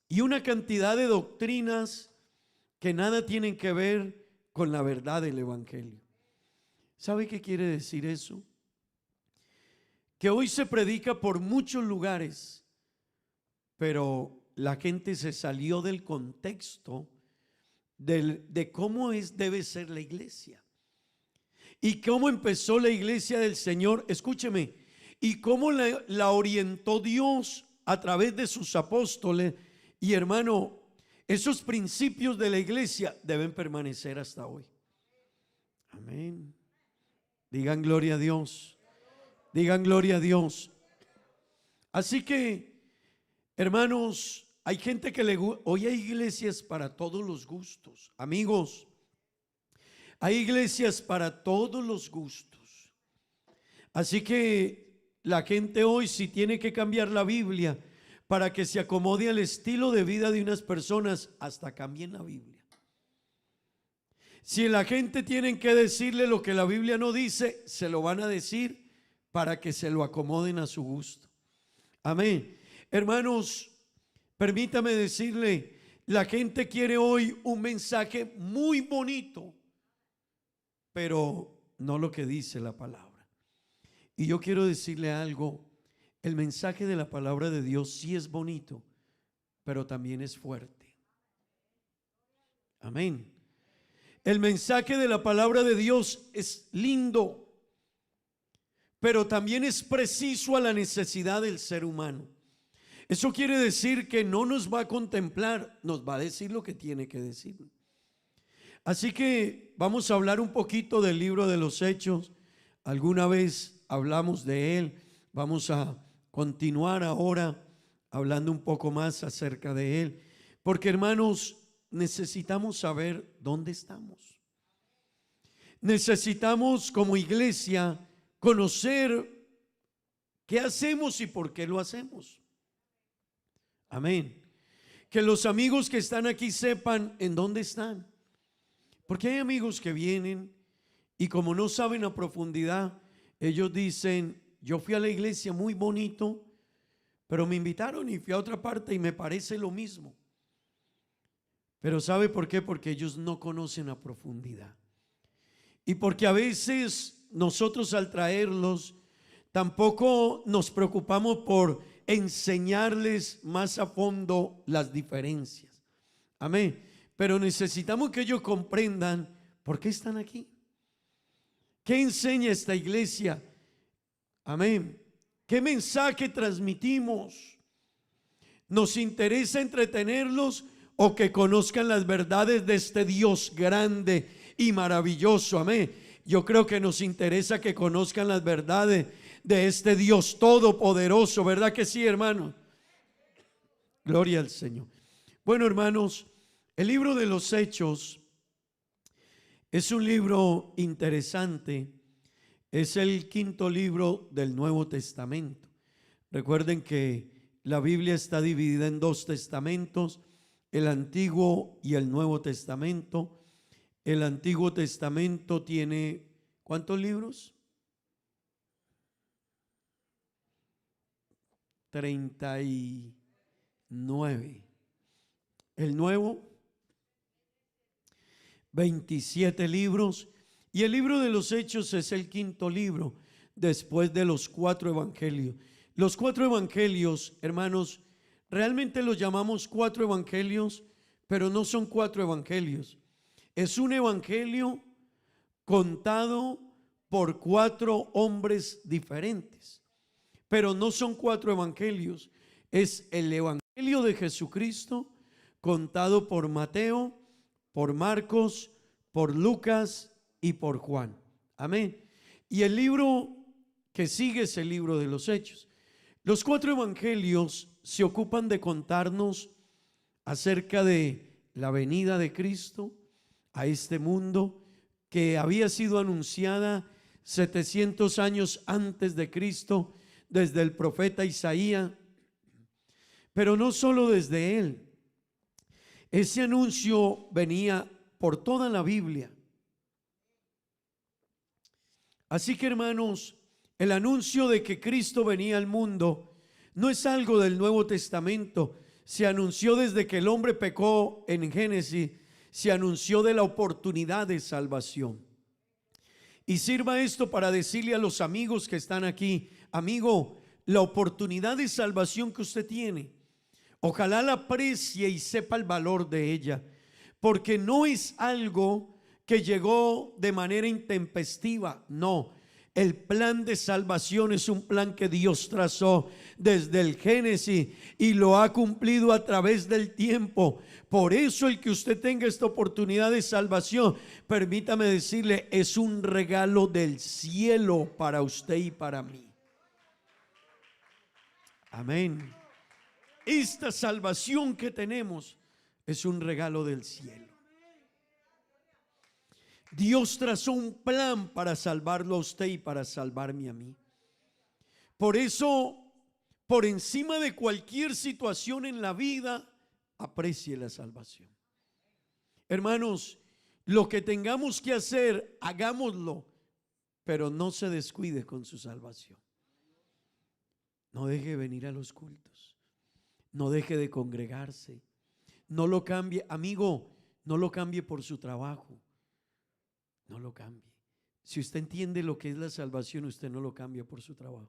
y una cantidad de doctrinas que nada tienen que ver con la verdad del evangelio. ¿Sabe qué quiere decir eso? Que hoy se predica por muchos lugares, pero la gente se salió del contexto de cómo debe ser la iglesia y cómo empezó la iglesia del Señor. Escúcheme, y cómo la orientó Dios a través de sus apóstoles. Y hermano, esos principios de la iglesia deben permanecer hasta hoy. Amén. Digan gloria a Dios. Digan gloria a Dios. Así que, hermanos, hay gente que hoy hay iglesias para todos los gustos. Amigos, hay iglesias para todos los gustos. Así que la gente hoy, si tiene que cambiar la Biblia para que se acomode al estilo de vida de unas personas, hasta cambien la Biblia. Si la gente tiene que decirle lo que la Biblia no dice, se lo van a decir para que se lo acomoden a su gusto. Amén. Hermanos, permítame decirle, la gente quiere hoy un mensaje muy bonito, pero no lo que dice la palabra. Y yo quiero decirle algo, el mensaje de la palabra de Dios sí es bonito, pero también es fuerte. Amén. El mensaje de la palabra de Dios es lindo, pero también es preciso a la necesidad del ser humano. Eso quiere decir que no nos va a contemplar, nos va a decir lo que tiene que decir. Así que vamos a hablar un poquito del libro de los Hechos. Alguna vez hablamos de él, vamos a continuar ahora hablando un poco más acerca de él, porque hermanos, necesitamos saber dónde estamos. Necesitamos como iglesia conocer qué hacemos y por qué lo hacemos. Amén. Que los amigos que están aquí sepan en dónde están. Porque hay amigos que vienen y como no saben a profundidad, ellos dicen, yo fui a la iglesia muy bonito, pero me invitaron y fui a otra parte y me parece lo mismo. Pero ¿sabe por qué? Porque ellos no conocen a profundidad. Y porque a veces nosotros al traerlos tampoco nos preocupamos por enseñarles más a fondo las diferencias. Amén. Pero necesitamos que ellos comprendan por qué están aquí. ¿Qué enseña esta iglesia? Amén. ¿Qué mensaje transmitimos? ¿Nos interesa entretenerlos o que conozcan las verdades de este Dios grande y maravilloso? Amén. Yo creo que nos interesa que conozcan las verdades de este Dios todopoderoso, ¿verdad que sí, hermanos? Gloria al Señor. Bueno, hermanos, el libro de los Hechos es un libro interesante. Es el quinto libro del Nuevo Testamento. Recuerden que la Biblia está dividida en dos testamentos, el Antiguo y el Nuevo Testamento. El Antiguo Testamento tiene ¿cuántos libros? 39. El Nuevo, 27 libros. Y el libro de los Hechos es el quinto libro después de los 4 evangelios. Los 4 evangelios, hermanos, realmente los llamamos 4 evangelios, pero no son 4 evangelios. Es un evangelio contado por 4 hombres diferentes, pero no son 4 evangelios. Es el evangelio de Jesucristo contado por Mateo, por Marcos, por Lucas y por Juan. Amén. Y el libro que sigue es el libro de los Hechos. Los 4 evangelios se ocupan de contarnos acerca de la venida de Cristo a este mundo, que había sido anunciada 700 años antes de Cristo desde el profeta Isaías, pero no solo desde él. Ese anuncio venía por toda la Biblia. Así que, hermanos, el anuncio de que Cristo venía al mundo no es algo del Nuevo Testamento. Se anunció desde que el hombre pecó en Génesis. Se anunció de la oportunidad de salvación. Y sirva esto para decirle a los amigos que están aquí: amigo, la oportunidad de salvación que usted tiene, ojalá la aprecie y sepa el valor de ella, porque no es algo que llegó de manera intempestiva. No, el plan de salvación es un plan que Dios trazó desde el Génesis y lo ha cumplido a través del tiempo. Por eso el que usted tenga esta oportunidad de salvación, permítame decirle, es un regalo del cielo para usted y para mí. Amén. Esta salvación que tenemos es un regalo del cielo. Dios trazó un plan para salvarlo a usted y para salvarme a mí. Por eso por encima de cualquier situación en la vida, aprecie la salvación. Hermanos, lo que tengamos que hacer, hagámoslo, pero no se descuide con su salvación. No deje de venir a los cultos, no deje de congregarse, no lo cambie, amigo, no lo cambie por su trabajo, no lo cambie. Si usted entiende lo que es la salvación, usted no lo cambia por su trabajo.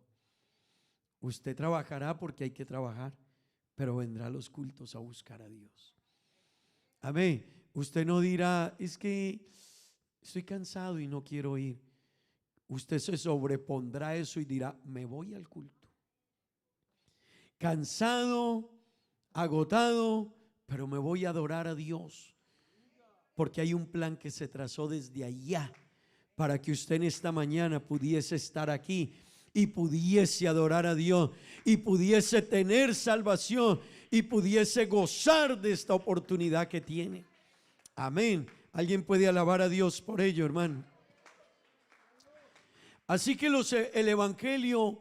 Usted trabajará porque hay que trabajar, pero vendrá a los cultos a buscar a Dios. Amén. Usted no dirá, es que estoy cansado y no quiero ir. Usted se sobrepondrá eso y dirá, me voy al culto. Cansado, agotado, pero me voy a adorar a Dios. Porque hay un plan que se trazó desde allá para que usted en esta mañana pudiese estar aquí y pudiese adorar a Dios y pudiese tener salvación y pudiese gozar de esta oportunidad que tiene. Amén. ¿Alguien puede alabar a Dios por ello, hermano? Así que el Evangelio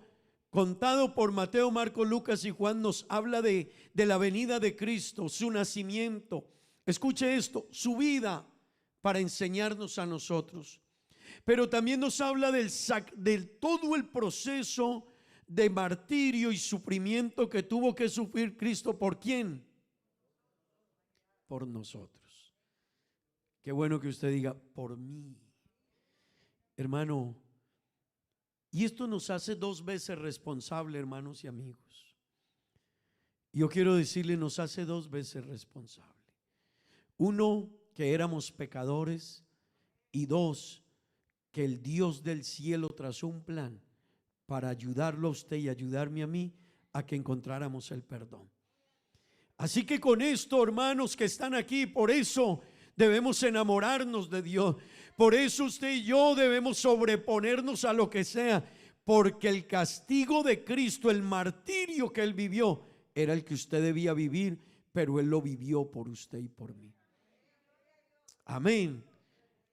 contado por Mateo, Marcos, Lucas y Juan nos habla de la venida de Cristo, su nacimiento. Escuche esto, su vida para enseñarnos a nosotros. Pero también nos habla del todo el proceso de martirio y sufrimiento que tuvo que sufrir Cristo. ¿Por quién? Por nosotros. Qué bueno que usted diga, por mí. Hermano, y esto nos hace 2 veces responsable, hermanos y amigos. Yo quiero decirle, nos hace 2 veces responsable. 1, que éramos pecadores, y 2, que el Dios del cielo trazó un plan para ayudarlo a usted y ayudarme a mí a que encontráramos el perdón. Así que con esto, hermanos que están aquí, por eso debemos enamorarnos de Dios. Por eso usted y yo debemos sobreponernos a lo que sea, porque el castigo de Cristo, el martirio que Él vivió, era el que usted debía vivir, pero Él lo vivió por usted y por mí. Amén.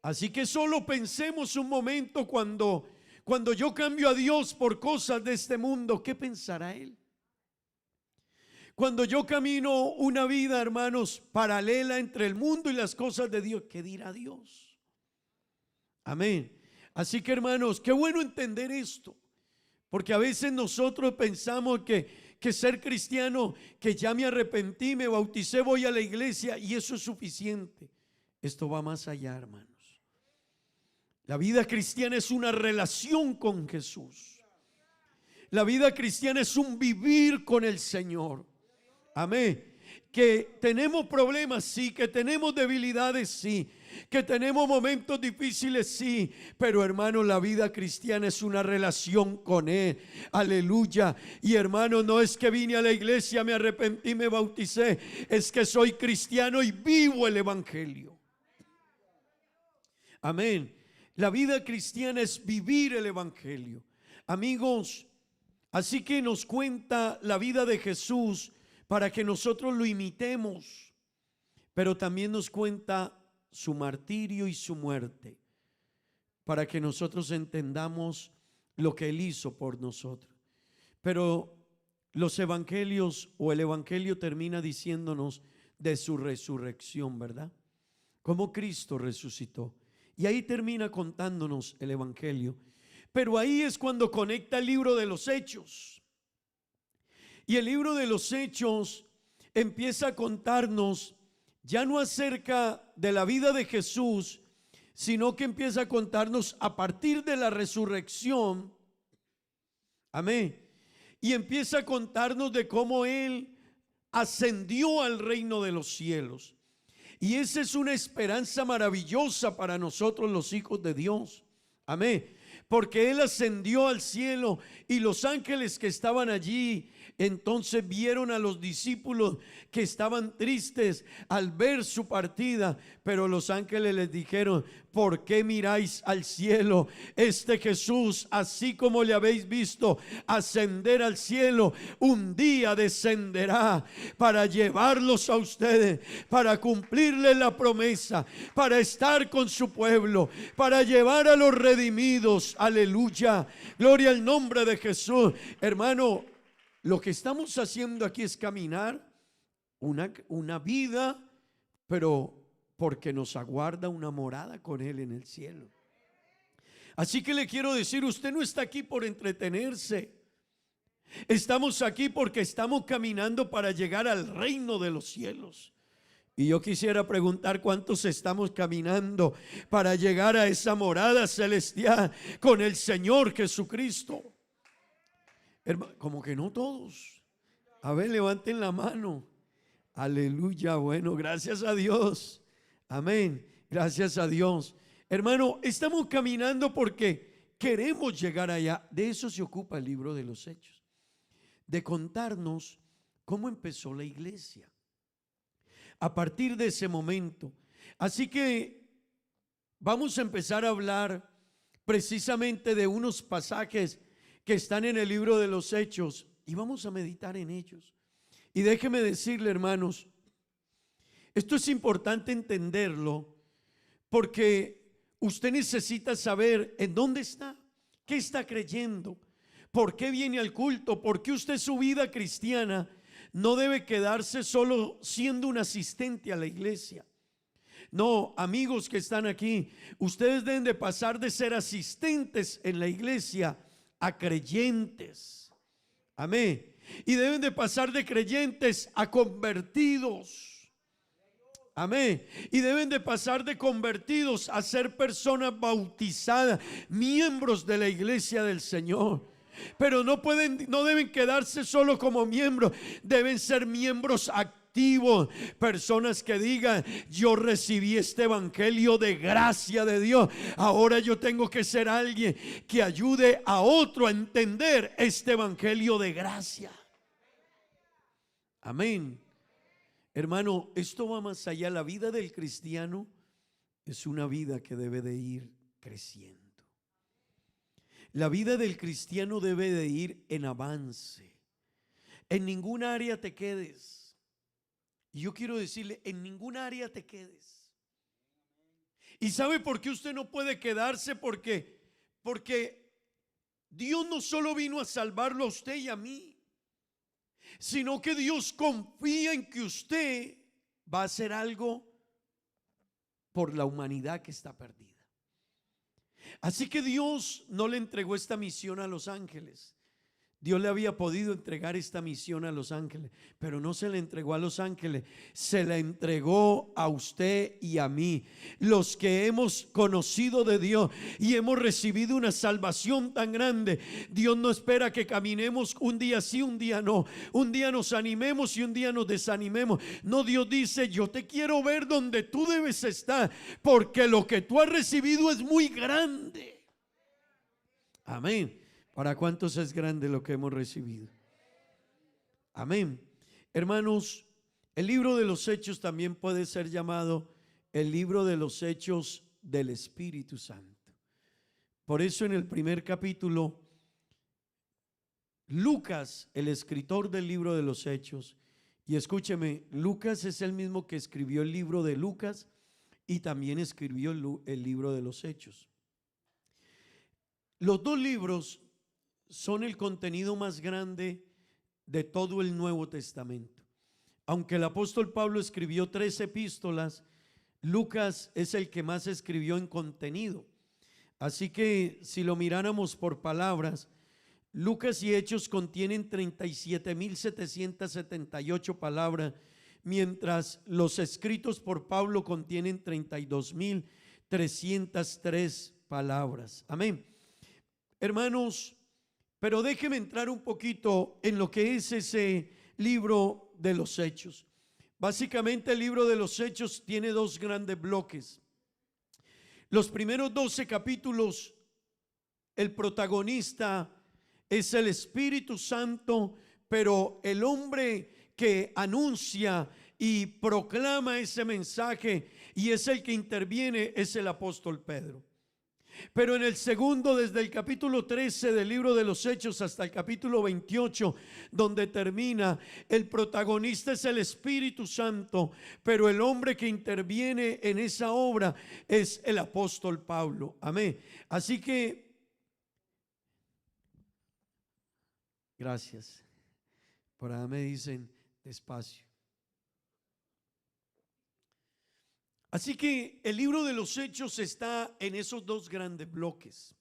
Así que solo pensemos un momento cuando yo cambio a Dios por cosas de este mundo, ¿qué pensará Él? Cuando yo camino una vida, hermanos, paralela entre el mundo y las cosas de Dios, ¿qué dirá Dios? Amén. Así que, hermanos, qué bueno entender esto, porque a veces nosotros pensamos que ser cristiano, que ya me arrepentí, me bauticé, voy a la iglesia y eso es suficiente. Esto va más allá, hermanos. La vida cristiana es una relación con Jesús. La vida cristiana es un vivir con el Señor. Amén. Que tenemos problemas, sí, que tenemos debilidades, sí, que tenemos momentos difíciles, sí, pero hermano, la vida cristiana es una relación con Él. Aleluya. Y hermano, no es que vine a la iglesia, me arrepentí, me bauticé, es que soy cristiano y vivo el Evangelio. Amén. La vida cristiana es vivir el Evangelio. Amigos, así que nos cuenta la vida de Jesús para que nosotros lo imitemos, pero también nos cuenta su martirio y su muerte, para que nosotros entendamos lo que Él hizo por nosotros. Pero los evangelios o el evangelio termina diciéndonos de su resurrección, ¿verdad? Cómo Cristo resucitó. Y ahí termina contándonos el evangelio. Pero ahí es cuando conecta el libro de los Hechos. Y el libro de los Hechos empieza a contarnos ya no acerca de la vida de Jesús, sino que empieza a contarnos a partir de la resurrección. Amén. Y empieza a contarnos de cómo Él ascendió al reino de los cielos. Y esa es una esperanza maravillosa para nosotros los hijos de Dios. Amén. Porque Él ascendió al cielo y los ángeles que estaban allí entonces vieron a los discípulos que estaban tristes al ver su partida, pero los ángeles les dijeron: ¿por qué miráis al cielo? Este Jesús, así como le habéis visto ascender al cielo, un día descenderá para llevarlos a ustedes, para cumplirles la promesa, para estar con su pueblo, para llevar a los redimidos. Aleluya, gloria al nombre de Jesús. Hermano, Lo que estamos haciendo aquí es caminar una vida, pero porque nos aguarda una morada con Él en el cielo. Así que le quiero decir, usted no está aquí por entretenerse. Estamos aquí porque estamos caminando para llegar al reino de los cielos. Y yo quisiera preguntar cuántos estamos caminando para llegar a esa morada celestial con el Señor Jesucristo. Como que no todos. A ver, levanten la mano. Aleluya, bueno, gracias a Dios. Amén, gracias a Dios. Hermano, estamos caminando porque queremos llegar allá. De eso se ocupa el libro de los Hechos, de contarnos cómo empezó la iglesia a partir de ese momento. Así que vamos a empezar a hablar precisamente de unos pasajes que están en el libro de los Hechos y vamos a meditar en ellos. Y déjeme decirle, hermanos, esto es importante entenderlo porque usted necesita saber en dónde está, qué está creyendo, por qué viene al culto, por qué usted su vida cristiana no debe quedarse solo siendo un asistente a la iglesia. No, amigos que están aquí, ustedes deben de pasar de ser asistentes en la iglesia a creyentes. Amén. Y deben de pasar de creyentes a convertidos. Amén. Y deben de pasar de convertidos a ser personas bautizadas, miembros de la iglesia del Señor. Pero no deben quedarse solo como miembros, deben ser miembros activos, personas que digan: yo recibí este evangelio de gracia de Dios, ahora yo tengo que ser alguien que ayude a otro a entender este evangelio de gracia. Amén. Hermano, esto va más allá. La vida del cristiano es una vida que debe de ir creciendo. La vida del cristiano debe de ir en avance. En ningún área te quedes. Y yo quiero decirle, en ningún área te quedes. ¿Y sabe por qué usted no puede quedarse? Porque Dios no solo vino a salvarlo a usted y a mí, sino que Dios confía en que usted va a hacer algo por la humanidad que está perdida. Así que Dios no le entregó esta misión a los ángeles. Dios le había podido entregar esta misión a los ángeles, pero no se la entregó a los ángeles, se la entregó a usted y a mí, los que hemos conocido de Dios y hemos recibido una salvación tan grande. Dios no espera que caminemos un día sí, un día no, un día nos animemos y un día nos desanimemos. No, Dios dice: yo te quiero ver donde tú debes estar, porque lo que tú has recibido es muy grande. Amén. ¿Para cuántos es grande lo que hemos recibido? Amén. Hermanos, el libro de los Hechos también puede ser llamado el libro de los Hechos del Espíritu Santo. Por eso en el primer capítulo, Lucas, el escritor del libro de los Hechos, y escúcheme, Lucas es el mismo que escribió el libro de Lucas y también escribió el libro de los Hechos. Los dos libros son el contenido más grande de todo el Nuevo Testamento. Aunque el apóstol Pablo escribió 3 epístolas, Lucas es el que más escribió en contenido. Así que si lo miráramos por palabras, Lucas y Hechos contienen 37.778 palabras, mientras los escritos por Pablo contienen 32.303 palabras. Amén. Hermanos, pero déjeme entrar un poquito en lo que es ese libro de los Hechos. Básicamente el libro de los Hechos tiene 2 grandes bloques. Los primeros 12 capítulos, el protagonista es el Espíritu Santo, pero el hombre que anuncia y proclama ese mensaje y es el que interviene es el apóstol Pedro. Pero en el segundo, desde el capítulo 13 del libro de los Hechos hasta el capítulo 28, donde termina, el protagonista es el Espíritu Santo, pero el hombre que interviene en esa obra es el apóstol Pablo. Amén. Así que, gracias. Por allá me dicen despacio. Así que el libro de los Hechos está en esos dos grandes bloques.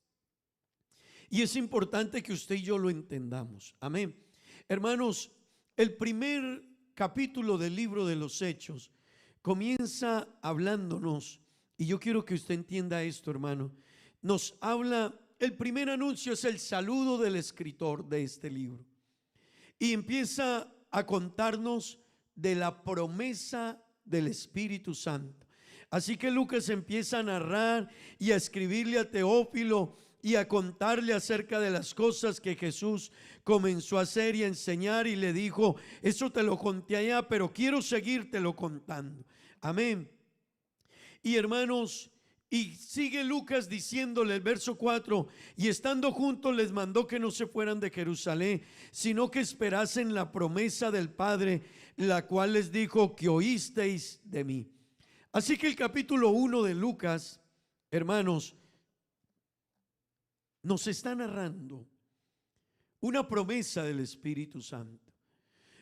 Y es importante que usted y yo lo entendamos. Amén. Hermanos, el primer capítulo del libro de los Hechos comienza hablándonos, y yo quiero que usted entienda esto, hermano. Nos habla, el primer anuncio es el saludo del escritor de este libro. Y empieza a contarnos de la promesa del Espíritu Santo. Así que Lucas empieza a narrar y a escribirle a Teófilo y a contarle acerca de las cosas que Jesús comenzó a hacer y a enseñar, y le dijo: eso te lo conté allá, pero quiero seguírtelo contando. Amén. Y hermanos, y sigue Lucas diciéndole el verso 4: y estando juntos les mandó que no se fueran de Jerusalén, sino que esperasen la promesa del Padre, la cual les dijo: que oísteis de mí. Así que el capítulo 1 de Lucas, hermanos, nos está narrando una promesa del Espíritu Santo.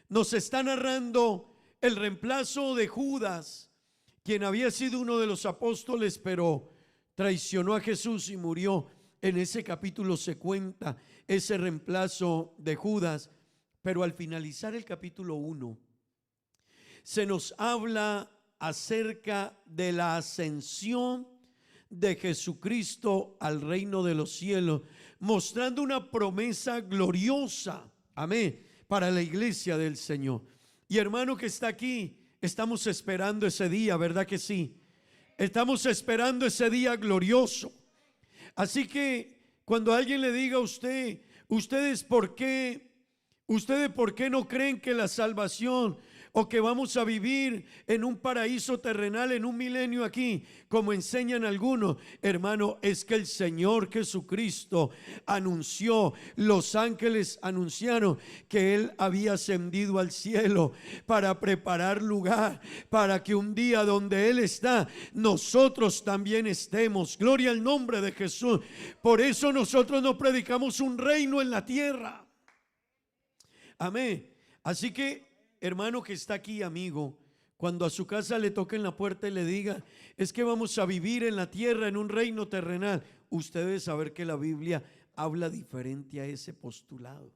Nos está narrando el reemplazo de Judas, quien había sido uno de los apóstoles, pero traicionó a Jesús y murió. En ese capítulo se cuenta ese reemplazo de Judas. Pero al finalizar el capítulo 1, se nos habla acerca de la ascensión de Jesucristo al reino de los cielos, mostrando una promesa gloriosa, amén, para la iglesia del Señor. Y hermano que está aquí, estamos esperando ese día, ¿verdad que sí? Estamos esperando ese día glorioso. Así que cuando alguien le diga a usted: ¿ustedes por qué no creen que la salvación, o que vamos a vivir en un paraíso terrenal, en un milenio aquí, como enseñan algunos? Hermano, es que el Señor Jesucristo anunció, los ángeles anunciaron que Él había ascendido al cielo para preparar lugar, para que un día donde Él está, nosotros también estemos. Gloria al nombre de Jesús. Por eso nosotros no predicamos un reino en la tierra. Amén. Así que, hermano que está aquí, amigo, cuando a su casa le toquen la puerta y le diga: es que vamos a vivir en la tierra, en un reino terrenal, usted debe saber que la Biblia habla diferente a ese postulado.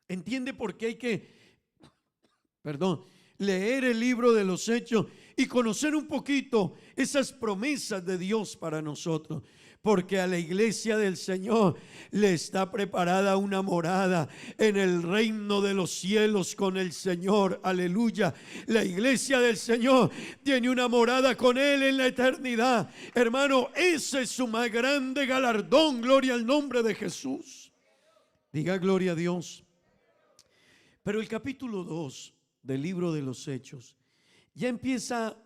¿Entiende por qué hay que, leer el libro de los Hechos y conocer un poquito esas promesas de Dios para nosotros? Porque a la iglesia del Señor le está preparada una morada en el reino de los cielos con el Señor. Aleluya. La iglesia del Señor tiene una morada con Él en la eternidad. Hermano, ese es su más grande galardón. Gloria al nombre de Jesús. Diga gloria a Dios. Pero el capítulo 2 del libro de los Hechos ya empieza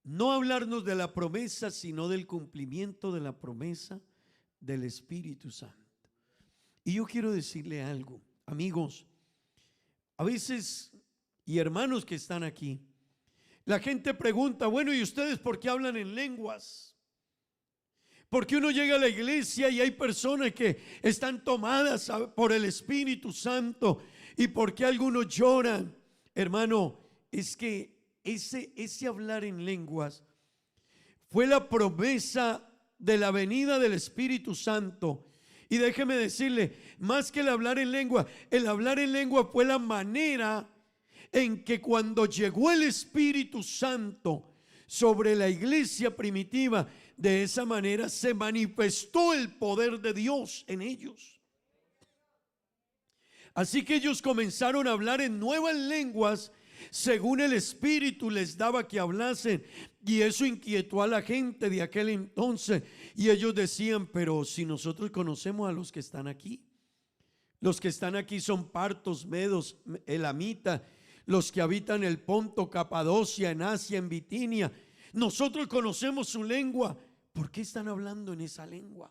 no a hablarnos de la promesa, sino del cumplimiento de la promesa del Espíritu Santo. Y yo quiero decirle algo, amigos, a veces, y hermanos que están aquí, la gente pregunta: bueno, ¿y ustedes por qué hablan en lenguas? Porque uno llega a la iglesia y hay personas que están tomadas por el Espíritu Santo, y por qué algunos lloran. Hermano, es que ese hablar en lenguas fue la promesa de la venida del Espíritu Santo. Y déjeme decirle, más que el hablar en lengua fue la manera en que cuando llegó el Espíritu Santo sobre la iglesia primitiva, de esa manera se manifestó el poder de Dios en ellos. Así que ellos comenzaron a hablar en nuevas lenguas según el Espíritu les daba que hablasen, y eso inquietó a la gente de aquel entonces. Y ellos decían: pero si nosotros conocemos a los que están aquí. Los que están aquí son partos, medos, elamitas, los que habitan el Ponto, Capadocia, en Asia, en Bitinia. Nosotros conocemos su lengua. ¿Por qué están hablando en esa lengua?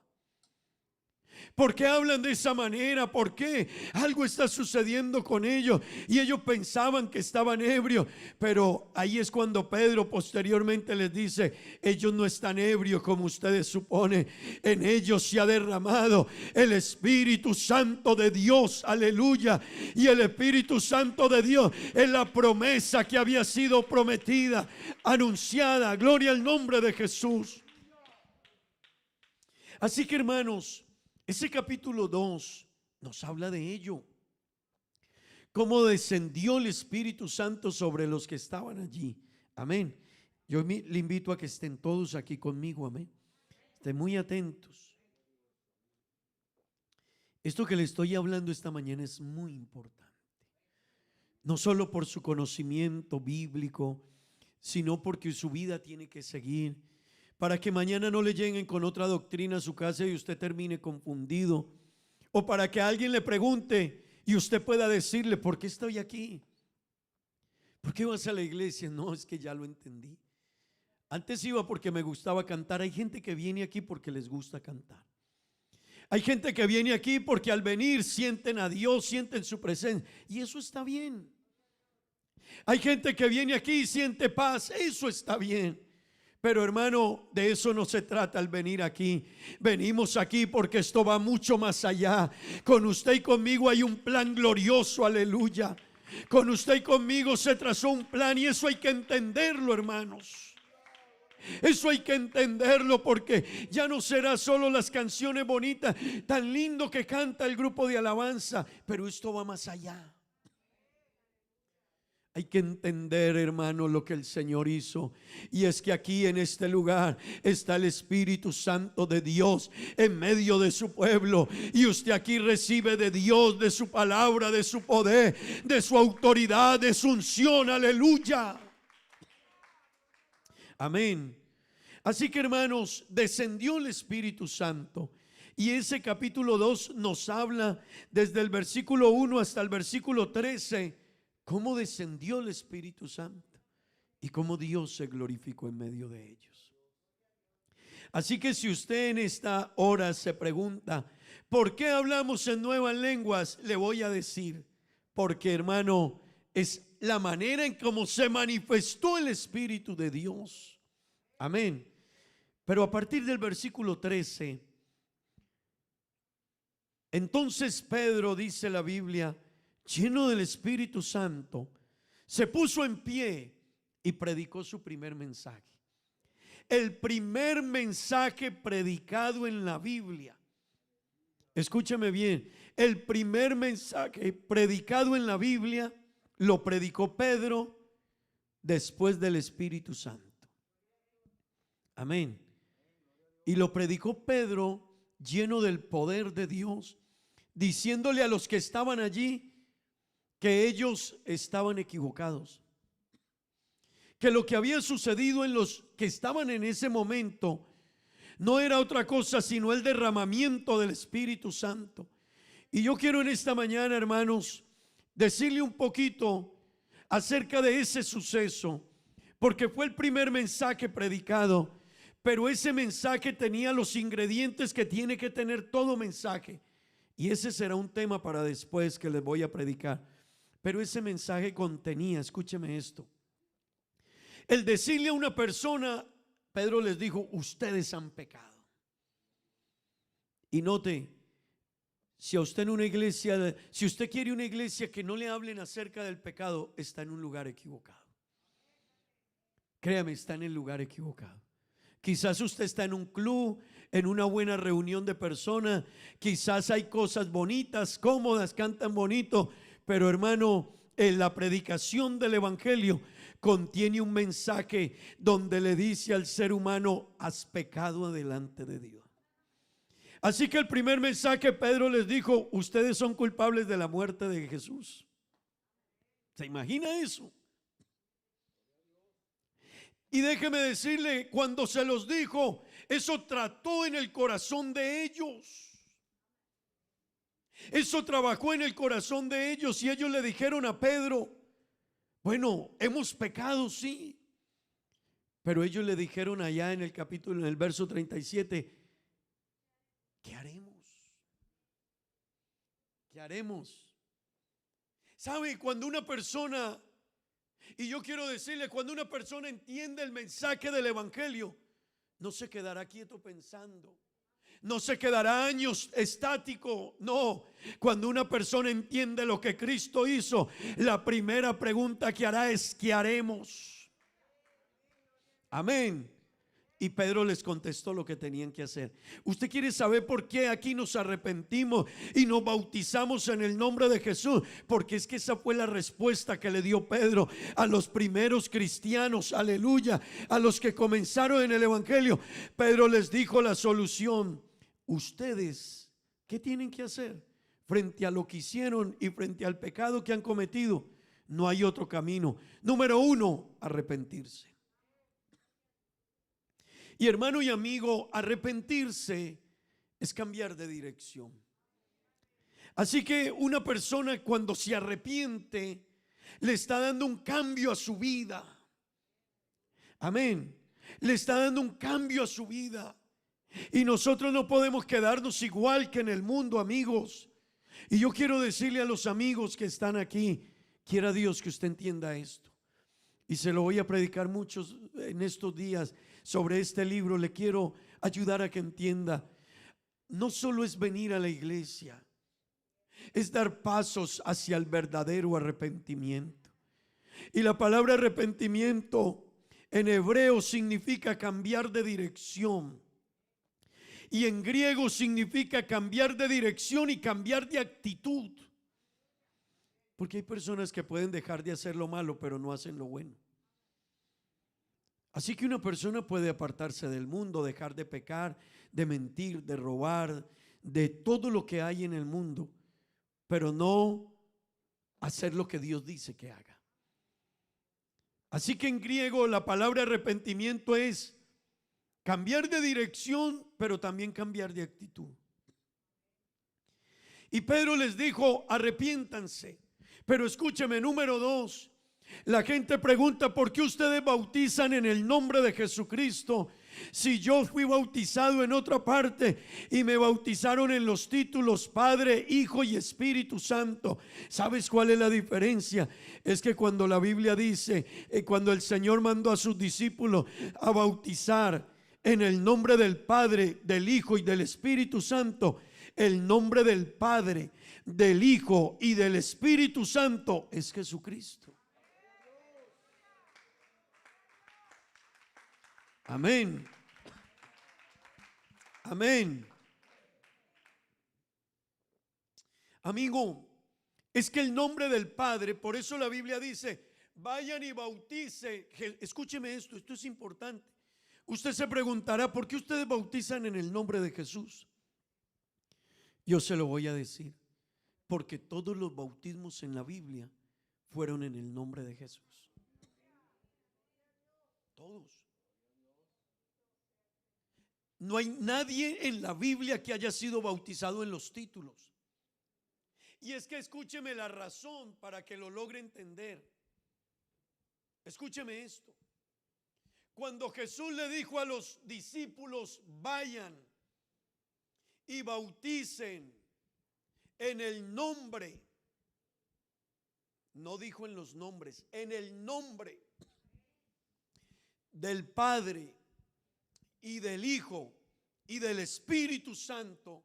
¿Por qué hablan de esa manera? ¿Por qué? Algo está sucediendo con ellos. Y ellos pensaban que estaban ebrios. Pero ahí es cuando Pedro posteriormente les dice: ellos no están ebrios como ustedes suponen. En ellos se ha derramado el Espíritu Santo de Dios. Aleluya. Y el Espíritu Santo de Dios es la promesa que había sido prometida, anunciada. Gloria al nombre de Jesús. Así que, hermanos, ese capítulo 2 nos habla de ello. Cómo descendió el Espíritu Santo sobre los que estaban allí. Amén. Yo le invito a que estén todos aquí conmigo. Amén. Estén muy atentos. Esto que le estoy hablando esta mañana es muy importante. No solo por su conocimiento bíblico, sino porque su vida tiene que seguir, para que mañana no le lleguen con otra doctrina a su casa y usted termine confundido, o para que alguien le pregunte y usted pueda decirle: ¿por qué estoy aquí? ¿Por qué vas a la iglesia? No, es que ya lo entendí. Antes iba porque me gustaba cantar. Hay gente que viene aquí porque les gusta cantar. Hay gente que viene aquí porque al venir sienten a Dios, sienten su presencia, y eso está bien. Hay gente que viene aquí y siente paz, eso está bien. Pero, hermano, de eso no se trata al venir aquí. Venimos aquí porque esto va mucho más allá. Con usted y conmigo hay un plan glorioso, aleluya. Con usted y conmigo se trazó un plan, y eso hay que entenderlo, hermanos. Eso hay que entenderlo, porque ya no será solo las canciones bonitas, tan lindo que canta el grupo de alabanza, pero esto va más allá. Hay que entender, hermano, lo que el Señor hizo. Y es que aquí en este lugar está el Espíritu Santo de Dios en medio de su pueblo. Y usted aquí recibe de Dios, de su palabra, de su poder, de su autoridad, de su unción. Aleluya. Amén. Así que, hermanos, descendió el Espíritu Santo. Y ese capítulo 2 nos habla desde el versículo 1 hasta el versículo 13. Cómo descendió el Espíritu Santo y cómo Dios se glorificó en medio de ellos. Así que si usted en esta hora se pregunta: ¿por qué hablamos en nuevas lenguas? Le voy a decir: porque, hermano, es la manera en cómo se manifestó el Espíritu de Dios. Amén. Pero a partir del versículo 13, entonces Pedro, dice la Biblia, lleno del Espíritu Santo, se puso en pie y predicó su primer mensaje. El primer mensaje predicado en la Biblia. Escúcheme bien, el primer mensaje predicado en la Biblia lo predicó Pedro después del Espíritu Santo. Amén. Y lo predicó Pedro lleno del poder de Dios, diciéndole a los que estaban allí que ellos estaban equivocados, que lo que había sucedido en los que estaban en ese momento no era otra cosa sino el derramamiento del Espíritu Santo. Y yo quiero en esta mañana, hermanos, decirle un poquito acerca de ese suceso, porque fue el primer mensaje predicado, pero ese mensaje tenía los ingredientes que tiene que tener todo mensaje, y ese será un tema para después que les voy a predicar. Pero ese mensaje contenía, escúcheme esto, el decirle a una persona, Pedro les dijo: ustedes han pecado. Y note, si a usted en una iglesia, si usted quiere una iglesia que no le hablen acerca del pecado, está en un lugar equivocado. Créame, está en el lugar equivocado. Quizás usted está en un club, en una buena reunión de personas, quizás hay cosas bonitas, cómodas, cantan bonito, pero, hermano, en la predicación del evangelio contiene un mensaje donde le dice al ser humano: has pecado delante de Dios. Así que el primer mensaje, Pedro les dijo: ustedes son culpables de la muerte de Jesús. ¿Se imagina eso? Y déjeme decirle, cuando se los dijo, eso trató en el corazón de ellos. Eso trabajó en el corazón de ellos, y ellos le dijeron a Pedro: bueno, hemos pecado, sí. Pero ellos le dijeron allá en el capítulo, en el verso 37, ¿qué haremos? ¿qué haremos? ¿Sabe? Cuando una persona, y yo quiero decirle, cuando una persona entiende el mensaje del evangelio, no se quedará quieto pensando, no se quedará años estático. No, cuando una persona entiende lo que Cristo hizo, la primera pregunta que hará es: ¿qué haremos? Amén. Y Pedro les contestó lo que tenían que hacer. ¿Usted quiere saber por qué aquí nos arrepentimos y nos bautizamos en el nombre de Jesús? Porque es que esa fue la respuesta que le dio Pedro a los primeros cristianos, aleluya, a los que comenzaron en el evangelio. Pedro les dijo la solución: ustedes, ¿qué tienen que hacer? Frente a lo que hicieron y frente al pecado que han cometido, no hay otro camino. Número uno, arrepentirse. Y hermano y amigo, arrepentirse es cambiar de dirección. Así que una persona cuando se arrepiente le está dando un cambio a su vida. Amén. Le está dando un cambio a su vida. Y nosotros no podemos quedarnos igual que en el mundo, amigos. Y yo quiero decirle a los amigos que están aquí, quiera Dios que usted entienda esto. Y se lo voy a predicar muchos en estos días sobre este libro. Le quiero ayudar a que entienda. No solo es venir a la iglesia, es dar pasos hacia el verdadero arrepentimiento. Y la palabra arrepentimiento en hebreo significa cambiar de dirección. Y en griego significa cambiar de dirección y cambiar de actitud. Porque hay personas que pueden dejar de hacer lo malo, pero no hacen lo bueno. Así que una persona puede apartarse del mundo, dejar de pecar, de mentir, de robar, de todo lo que hay en el mundo, pero no hacer lo que Dios dice que haga. Así que en griego la palabra arrepentimiento es cambiar de dirección, pero también cambiar de actitud. Y Pedro les dijo: arrepiéntanse. Pero escúcheme, número 2, la gente pregunta: ¿por qué ustedes bautizan en el nombre de Jesucristo? Si yo fui bautizado en otra parte y me bautizaron en los títulos Padre, Hijo y Espíritu Santo. ¿Sabes cuál es la diferencia? Es que cuando la Biblia dice, cuando el Señor mandó a sus discípulos a bautizar en el nombre del Padre, del Hijo y del Espíritu Santo, el nombre del Padre, del Hijo y del Espíritu Santo es Jesucristo. Amén. Amén. Amigo, es que el nombre del Padre, por eso la Biblia dice: vayan y bauticen. Escúcheme esto, esto es importante. Usted se preguntará: ¿por qué ustedes bautizan en el nombre de Jesús? Yo se lo voy a decir: porque todos los bautismos en la Biblia fueron en el nombre de Jesús. Todos. No hay nadie en la Biblia que haya sido bautizado en los títulos. Y es que escúcheme la razón para que lo logre entender. Escúcheme esto. Cuando Jesús le dijo a los discípulos: vayan y bauticen en el nombre, no dijo en los nombres, en el nombre del Padre y del Hijo y del Espíritu Santo,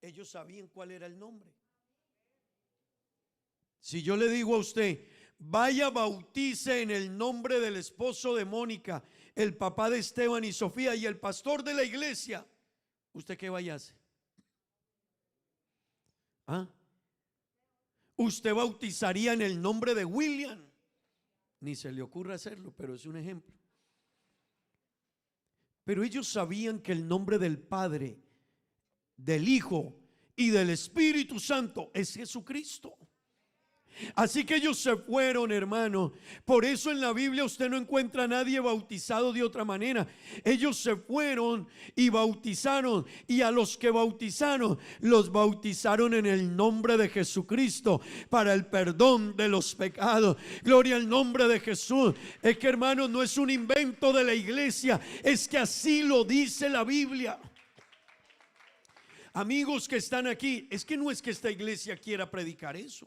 ellos sabían cuál era el nombre. Si yo le digo a usted: vaya, bautice en el nombre del esposo de Mónica, el papá de Esteban y Sofía y el pastor de la iglesia, ¿usted qué vaya a hacer? ¿Ah? Usted bautizaría en el nombre de William. Ni se le ocurre hacerlo, pero es un ejemplo. Pero ellos sabían que el nombre del Padre, del Hijo y del Espíritu Santo es Jesucristo. Así que ellos se fueron, hermano. Por eso en la Biblia usted no encuentra a nadie bautizado de otra manera. Ellos se fueron y bautizaron, y a los que bautizaron, los bautizaron en el nombre de Jesucristo para el perdón de los pecados. Gloria al nombre de Jesús. Es que, hermano, no es un invento de la iglesia, es que así lo dice la Biblia. Amigos que están aquí, es que no es que esta iglesia quiera predicar eso.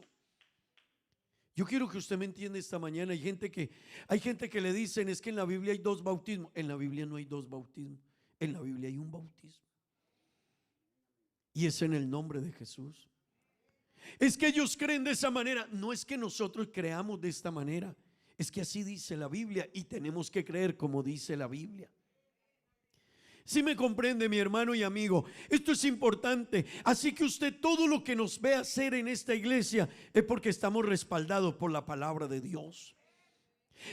Yo quiero que usted me entienda esta mañana. Hay gente que le dicen, es que en la Biblia hay dos bautismos. En la Biblia no hay dos bautismos. En la Biblia hay un bautismo. Y es en el nombre de Jesús. Es que ellos creen de esa manera. No es que nosotros creamos de esta manera. Es que así dice la Biblia y tenemos que creer como dice la Biblia. Si me comprende, mi hermano y amigo, esto es importante. Así que usted, todo lo que nos ve hacer en esta iglesia es porque estamos respaldados por la palabra de Dios.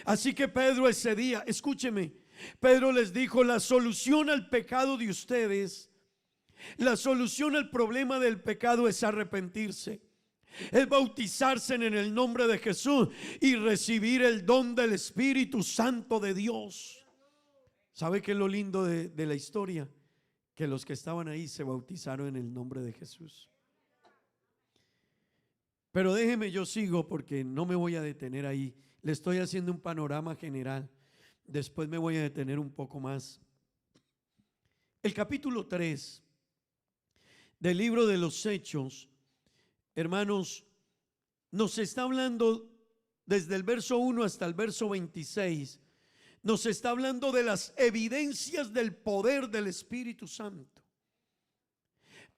Así que Pedro ese día, escúcheme, Pedro les dijo: la solución al pecado de ustedes, la solución al problema del pecado es arrepentirse, es bautizarse en el nombre de Jesús y recibir el don del Espíritu Santo de Dios. ¿Sabe qué es lo lindo de la historia? Que los que estaban ahí se bautizaron en el nombre de Jesús. Pero déjeme, yo sigo porque no me voy a detener ahí. Le estoy haciendo un panorama general. Después me voy a detener un poco más. El capítulo 3 del libro de los Hechos, hermanos, nos está hablando desde el verso 1 hasta el verso 26. Nos está hablando de las evidencias del poder del Espíritu Santo.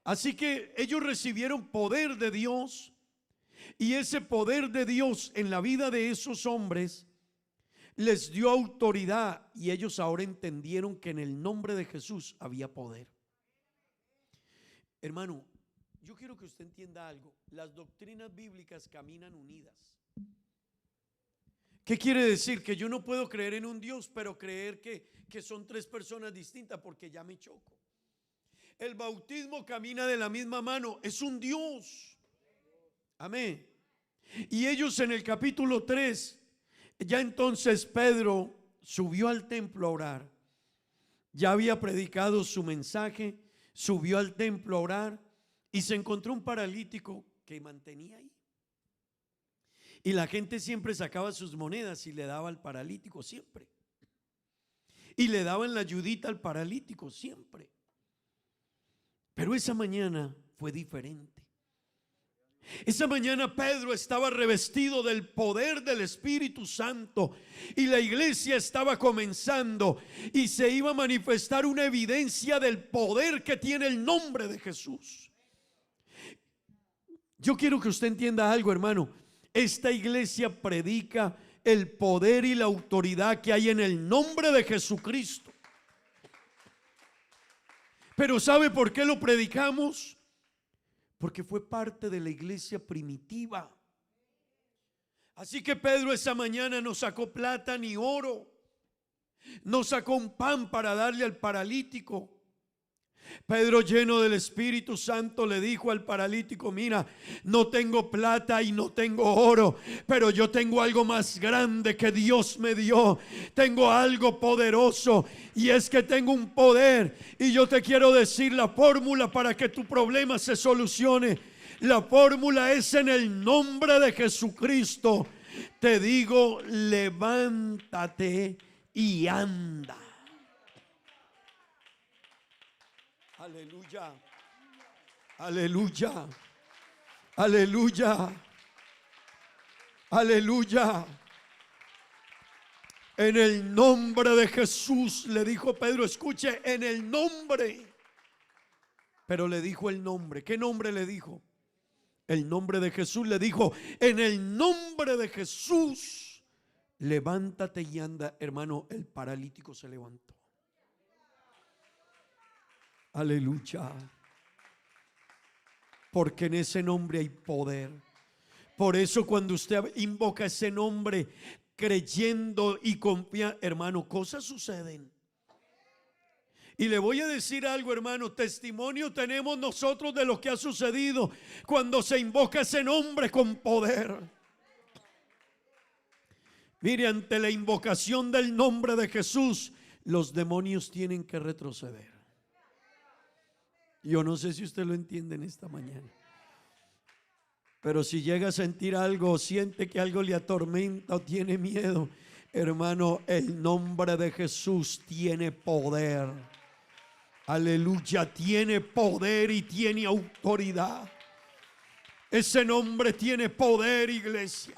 Así que ellos recibieron poder de Dios, y ese poder de Dios en la vida de esos hombres les dio autoridad, y ellos ahora entendieron que en el nombre de Jesús había poder. Hermano, yo quiero que usted entienda algo. Las doctrinas bíblicas caminan unidas. ¿Qué quiere decir? Que yo no puedo creer en un Dios, pero creer que son tres personas distintas, porque ya me choco. El bautismo camina de la misma mano, es un Dios. Amén. Y ellos en el capítulo 3, ya entonces Pedro subió al templo a orar. Ya había predicado su mensaje, subió al templo a orar y se encontró un paralítico que mantenía ahí. Y la gente siempre sacaba sus monedas y le daba al paralítico, siempre. Y le daban la ayudita al paralítico, siempre. Pero esa mañana fue diferente. Esa mañana Pedro estaba revestido del poder del Espíritu Santo, y la iglesia estaba comenzando, y se iba a manifestar una evidencia del poder que tiene el nombre de Jesús. Yo quiero que usted entienda algo, hermano. Esta iglesia predica el poder y la autoridad que hay en el nombre de Jesucristo. Pero ¿sabe por qué lo predicamos? Porque fue parte de la iglesia primitiva. Así que Pedro esa mañana no sacó plata ni oro, no sacó un pan para darle al paralítico. Pedro, lleno del Espíritu Santo, le dijo al paralítico: mira, no tengo plata y no tengo oro, pero yo tengo algo más grande que Dios me dio. Tengo algo poderoso, y es que tengo un poder, y yo te quiero decir la fórmula para que tu problema se solucione. La fórmula es en el nombre de Jesucristo. Te digo, levántate y anda. Aleluya, aleluya, aleluya, aleluya. En el nombre de Jesús, le dijo Pedro. Escuche, en el nombre. Pero le dijo el nombre. ¿Qué nombre le dijo? El nombre de Jesús. Le dijo: en el nombre de Jesús, levántate y anda. Hermano, el paralítico se levantó. Aleluya. Porque en ese nombre hay poder. Por eso cuando usted invoca ese nombre creyendo y confía, hermano, cosas suceden. Y le voy a decir algo, hermano, testimonio tenemos nosotros de lo que ha sucedido cuando se invoca ese nombre con poder. Mire, ante la invocación del nombre de Jesús, los demonios tienen que retroceder. Yo no sé si usted lo entiende en esta mañana, pero si llega a sentir algo, o siente que algo le atormenta o tiene miedo, hermano, el nombre de Jesús tiene poder. Aleluya, tiene poder y tiene autoridad. Ese nombre tiene poder, iglesia.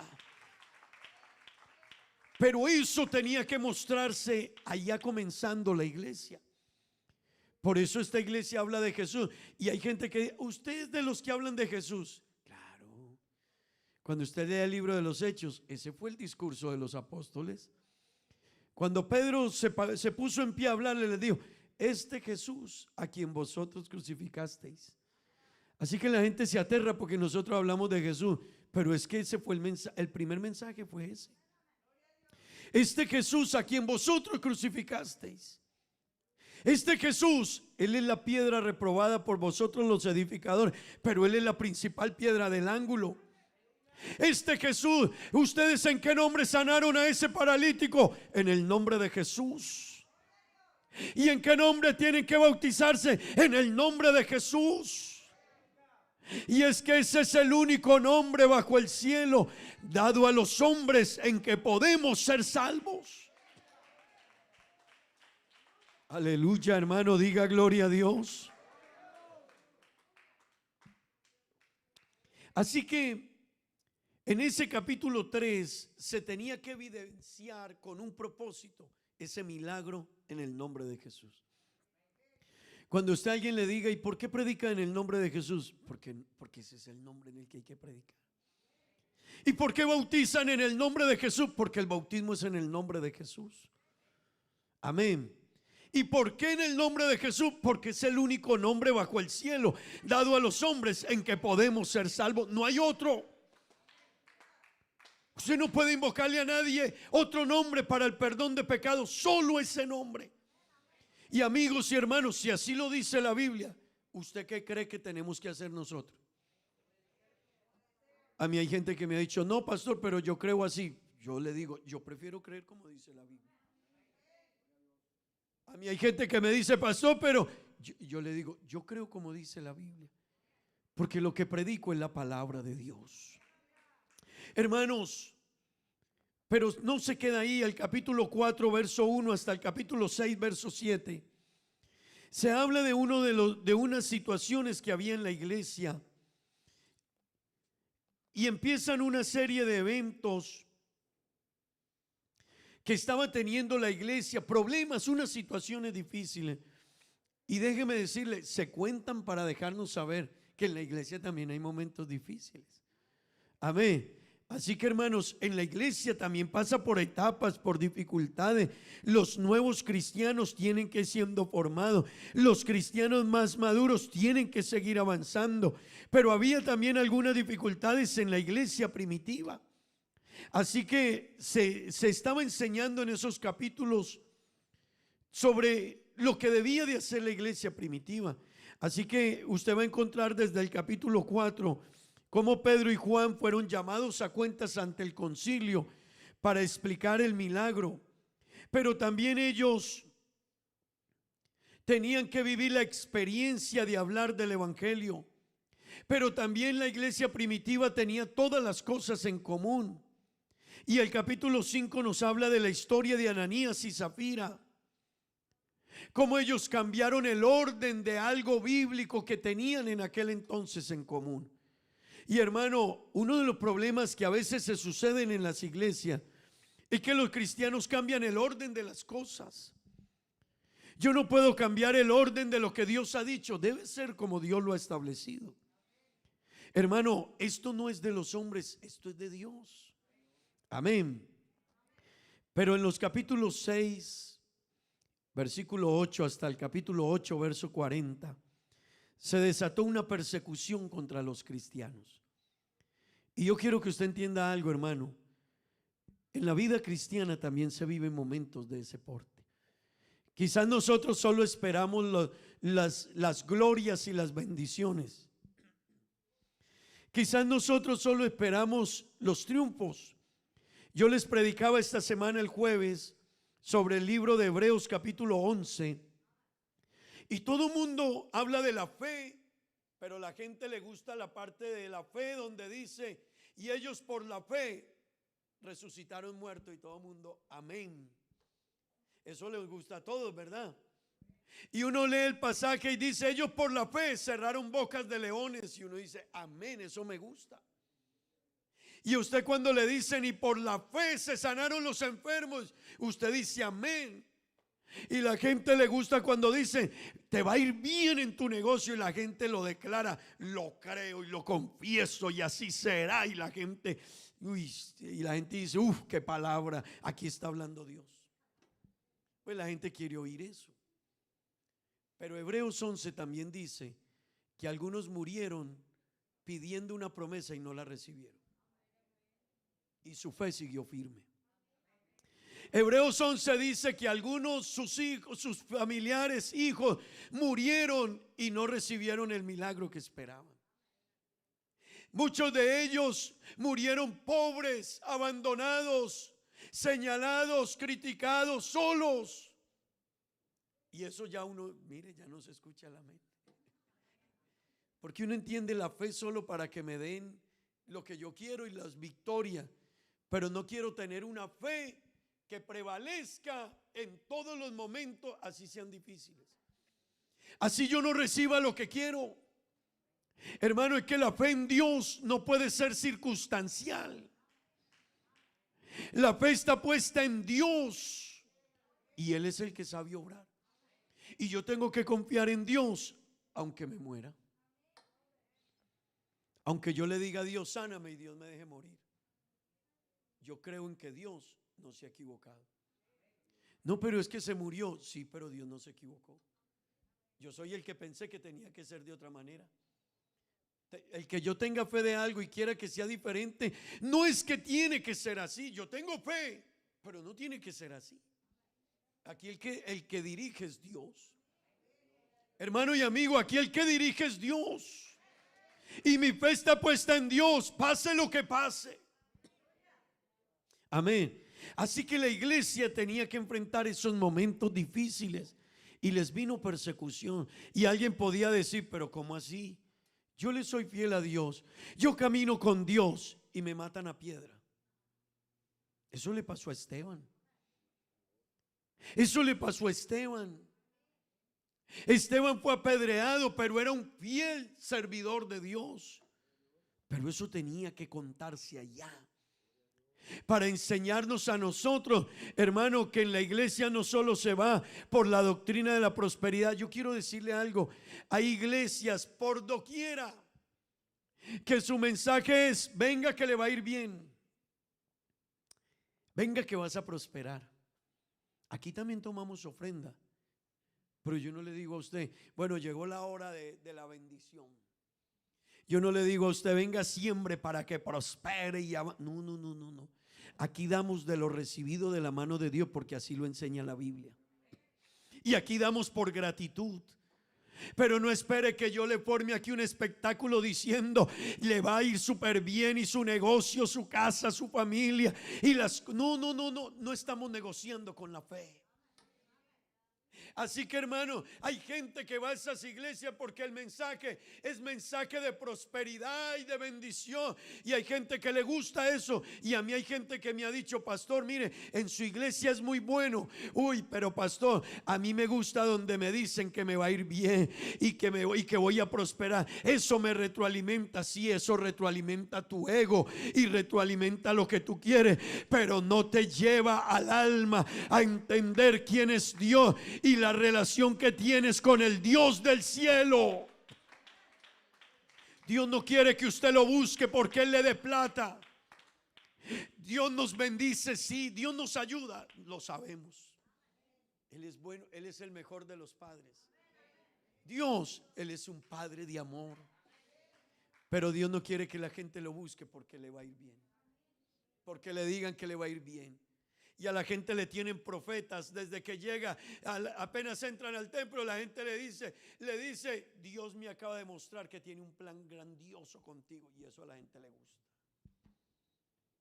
Pero eso tenía que mostrarse allá comenzando la iglesia. Por eso esta iglesia habla de Jesús. Y hay gente que, ustedes de los que hablan de Jesús. Claro. Cuando usted lee el libro de los Hechos, ese fue el discurso de los apóstoles. Cuando Pedro se puso en pie a hablarle, le dijo: este Jesús a quien vosotros crucificasteis. Así que la gente se aterra porque nosotros hablamos de Jesús, pero es que ese fue el primer mensaje fue ese. Este Jesús a quien vosotros crucificasteis. Este Jesús, Él es la piedra reprobada por vosotros los edificadores, pero Él es la principal piedra del ángulo. Este Jesús, ¿ustedes en qué nombre sanaron a ese paralítico? En el nombre de Jesús. ¿Y en qué nombre tienen que bautizarse? En el nombre de Jesús. Y es que ese es el único nombre bajo el cielo dado a los hombres en que podemos ser salvos. Aleluya, hermano, diga gloria a Dios. Así que en ese capítulo 3 se tenía que evidenciar con un propósito ese milagro en el nombre de Jesús. Cuando usted a alguien le diga: ¿y por qué predica en el nombre de Jesús? Porque ese es el nombre en el que hay que predicar. ¿Y por qué bautizan en el nombre de Jesús? Porque el bautismo es en el nombre de Jesús. Amén. ¿Y por qué en el nombre de Jesús? Porque es el único nombre bajo el cielo dado a los hombres en que podemos ser salvos. No hay otro. Usted no puede invocarle a nadie otro nombre para el perdón de pecados, solo ese nombre. Y amigos y hermanos, si así lo dice la Biblia, ¿usted qué cree que tenemos que hacer nosotros? A mí hay gente que me ha dicho: no, pastor, pero yo creo así. Yo le digo: yo prefiero creer como dice la Biblia. A mí hay gente que me dice: pastor, pero yo le digo: yo creo como dice la Biblia, porque lo que predico es la palabra de Dios. Hermanos, pero no se queda ahí. El capítulo 4 verso 1 hasta el capítulo 6 verso 7 se habla de unas situaciones que había en la iglesia, y empiezan una serie de eventos que estaba teniendo la iglesia, problemas, unas situaciones difíciles. Y déjeme decirle, se cuentan para dejarnos saber que en la iglesia también hay momentos difíciles. Amén. Así que, hermanos, en la iglesia también pasa por etapas, por dificultades. Los nuevos cristianos tienen que ir siendo formados. Los cristianos más maduros tienen que seguir avanzando. Pero había también algunas dificultades en la iglesia primitiva. Así que se estaba enseñando en esos capítulos sobre lo que debía de hacer la iglesia primitiva. Así que usted va a encontrar desde el capítulo 4 cómo Pedro y Juan fueron llamados a cuentas ante el concilio para explicar el milagro. Pero también ellos tenían que vivir la experiencia de hablar del evangelio. Pero también la iglesia primitiva tenía todas las cosas en común. Y el capítulo 5 nos habla de la historia de Ananías y Zafira, cómo ellos cambiaron el orden de algo bíblico que tenían en aquel entonces en común. Y hermano, uno de los problemas que a veces se suceden en las iglesias es que los cristianos cambian el orden de las cosas. Yo no puedo cambiar el orden de lo que Dios ha dicho, debe ser como Dios lo ha establecido. Hermano, esto no es de los hombres, esto es de Dios. Amén. Pero en los capítulos 6, versículo 8 hasta el capítulo 8, verso 40, se desató una persecución contra los cristianos. Y yo quiero que usted entienda algo, hermano. En la vida cristiana también se viven momentos de ese porte. Quizás nosotros solo esperamos las glorias y las bendiciones. Quizás nosotros solo esperamos los triunfos. Yo les predicaba esta semana el jueves sobre el libro de Hebreos capítulo 11. Y todo el mundo habla de la fe, pero la gente le gusta la parte de la fe donde dice: y ellos por la fe resucitaron muertos, y todo el mundo, amén. Eso les gusta a todos, ¿verdad? Y uno lee el pasaje y dice, ellos por la fe cerraron bocas de leones. Y uno dice, amén, eso me gusta. Y usted cuando le dicen, y por la fe se sanaron los enfermos, usted dice, amén. Y la gente le gusta cuando dice, te va a ir bien en tu negocio, y la gente lo declara, lo creo y lo confieso y así será. Y la gente, dice, uff, qué palabra, aquí está hablando Dios. Pues la gente quiere oír eso. Pero Hebreos 11 también dice que algunos murieron pidiendo una promesa y no la recibieron. Y su fe siguió firme. Hebreos 11 dice que algunos, sus hijos, sus familiares, hijos, murieron y no recibieron el milagro que esperaban. Muchos de ellos murieron pobres, abandonados, señalados, criticados, solos. Y eso ya uno, mire, ya no se escucha la mente. Porque uno entiende la fe solo para que me den lo que yo quiero y las victorias. Pero no quiero tener una fe que prevalezca en todos los momentos, así sean difíciles. Así yo no reciba lo que quiero. Hermano, es que la fe en Dios no puede ser circunstancial. La fe está puesta en Dios y Él es el que sabe obrar. Y yo tengo que confiar en Dios aunque me muera. Aunque yo le diga a Dios, sáname, y Dios me deje morir. Yo creo en que Dios no se ha equivocado. No, pero es que se murió. Sí, pero Dios no se equivocó. Yo soy el que pensé que tenía que ser de otra manera. El que yo tenga fe de algo y quiera que sea diferente, no es que tiene que ser así. Yo tengo fe, pero no tiene que ser así. Aquí el que dirige es Dios. Hermano y amigo, aquí el que dirige es Dios. Y mi fe está puesta en Dios, pase lo que pase. Amén. Así que la iglesia tenía que enfrentar esos momentos difíciles y les vino persecución. Y alguien podía decir, pero ¿cómo así? Yo le soy fiel a Dios, yo camino con Dios y me matan a piedra. Eso le pasó a Esteban. Eso le pasó a Esteban. Esteban fue apedreado, pero era un fiel servidor de Dios. Pero eso tenía que contarse allá, para enseñarnos a nosotros, hermano, que en la iglesia no solo se va por la doctrina de la prosperidad. Yo quiero decirle algo, hay iglesias por doquiera que su mensaje es, venga que le va a ir bien, venga que vas a prosperar. Aquí también tomamos ofrenda, pero yo no le digo a usted, bueno, llegó la hora de la bendición. Yo no le digo a usted, venga, siembre para que prospere y no. Aquí damos de lo recibido de la mano de Dios, porque así lo enseña la Biblia. Y aquí damos por gratitud. Pero no espere que yo le forme aquí un espectáculo diciendo le va a ir súper bien y su negocio, su casa, su familia y las... No estamos negociando con la fe. Así que, hermano, hay gente que va a esas iglesias porque el mensaje es mensaje de prosperidad y de bendición, y hay gente que le gusta eso. Y a mí hay gente que me ha dicho, pastor, mire, en su iglesia es muy bueno. Uy, pero pastor, a mí me gusta donde me dicen que me va a ir bien y que voy a prosperar. Eso me retroalimenta. Sí, eso retroalimenta tu ego y retroalimenta lo que tú quieres, pero no te lleva al alma a entender quién es Dios y la relación que tienes con el Dios del cielo. Dios no quiere que usted lo busque porque Él le dé plata. Dios nos bendice, sí, Dios nos ayuda, lo sabemos. Él es bueno, Él es el mejor de los padres. Dios, Él es un padre de amor. Pero Dios no quiere que la gente lo busque porque le va a ir bien, porque le digan que le va a ir bien. Y a la gente le tienen profetas desde que llega, apenas entran al templo, la gente le dice, Dios me acaba de mostrar que tiene un plan grandioso contigo. Y eso a la gente le gusta.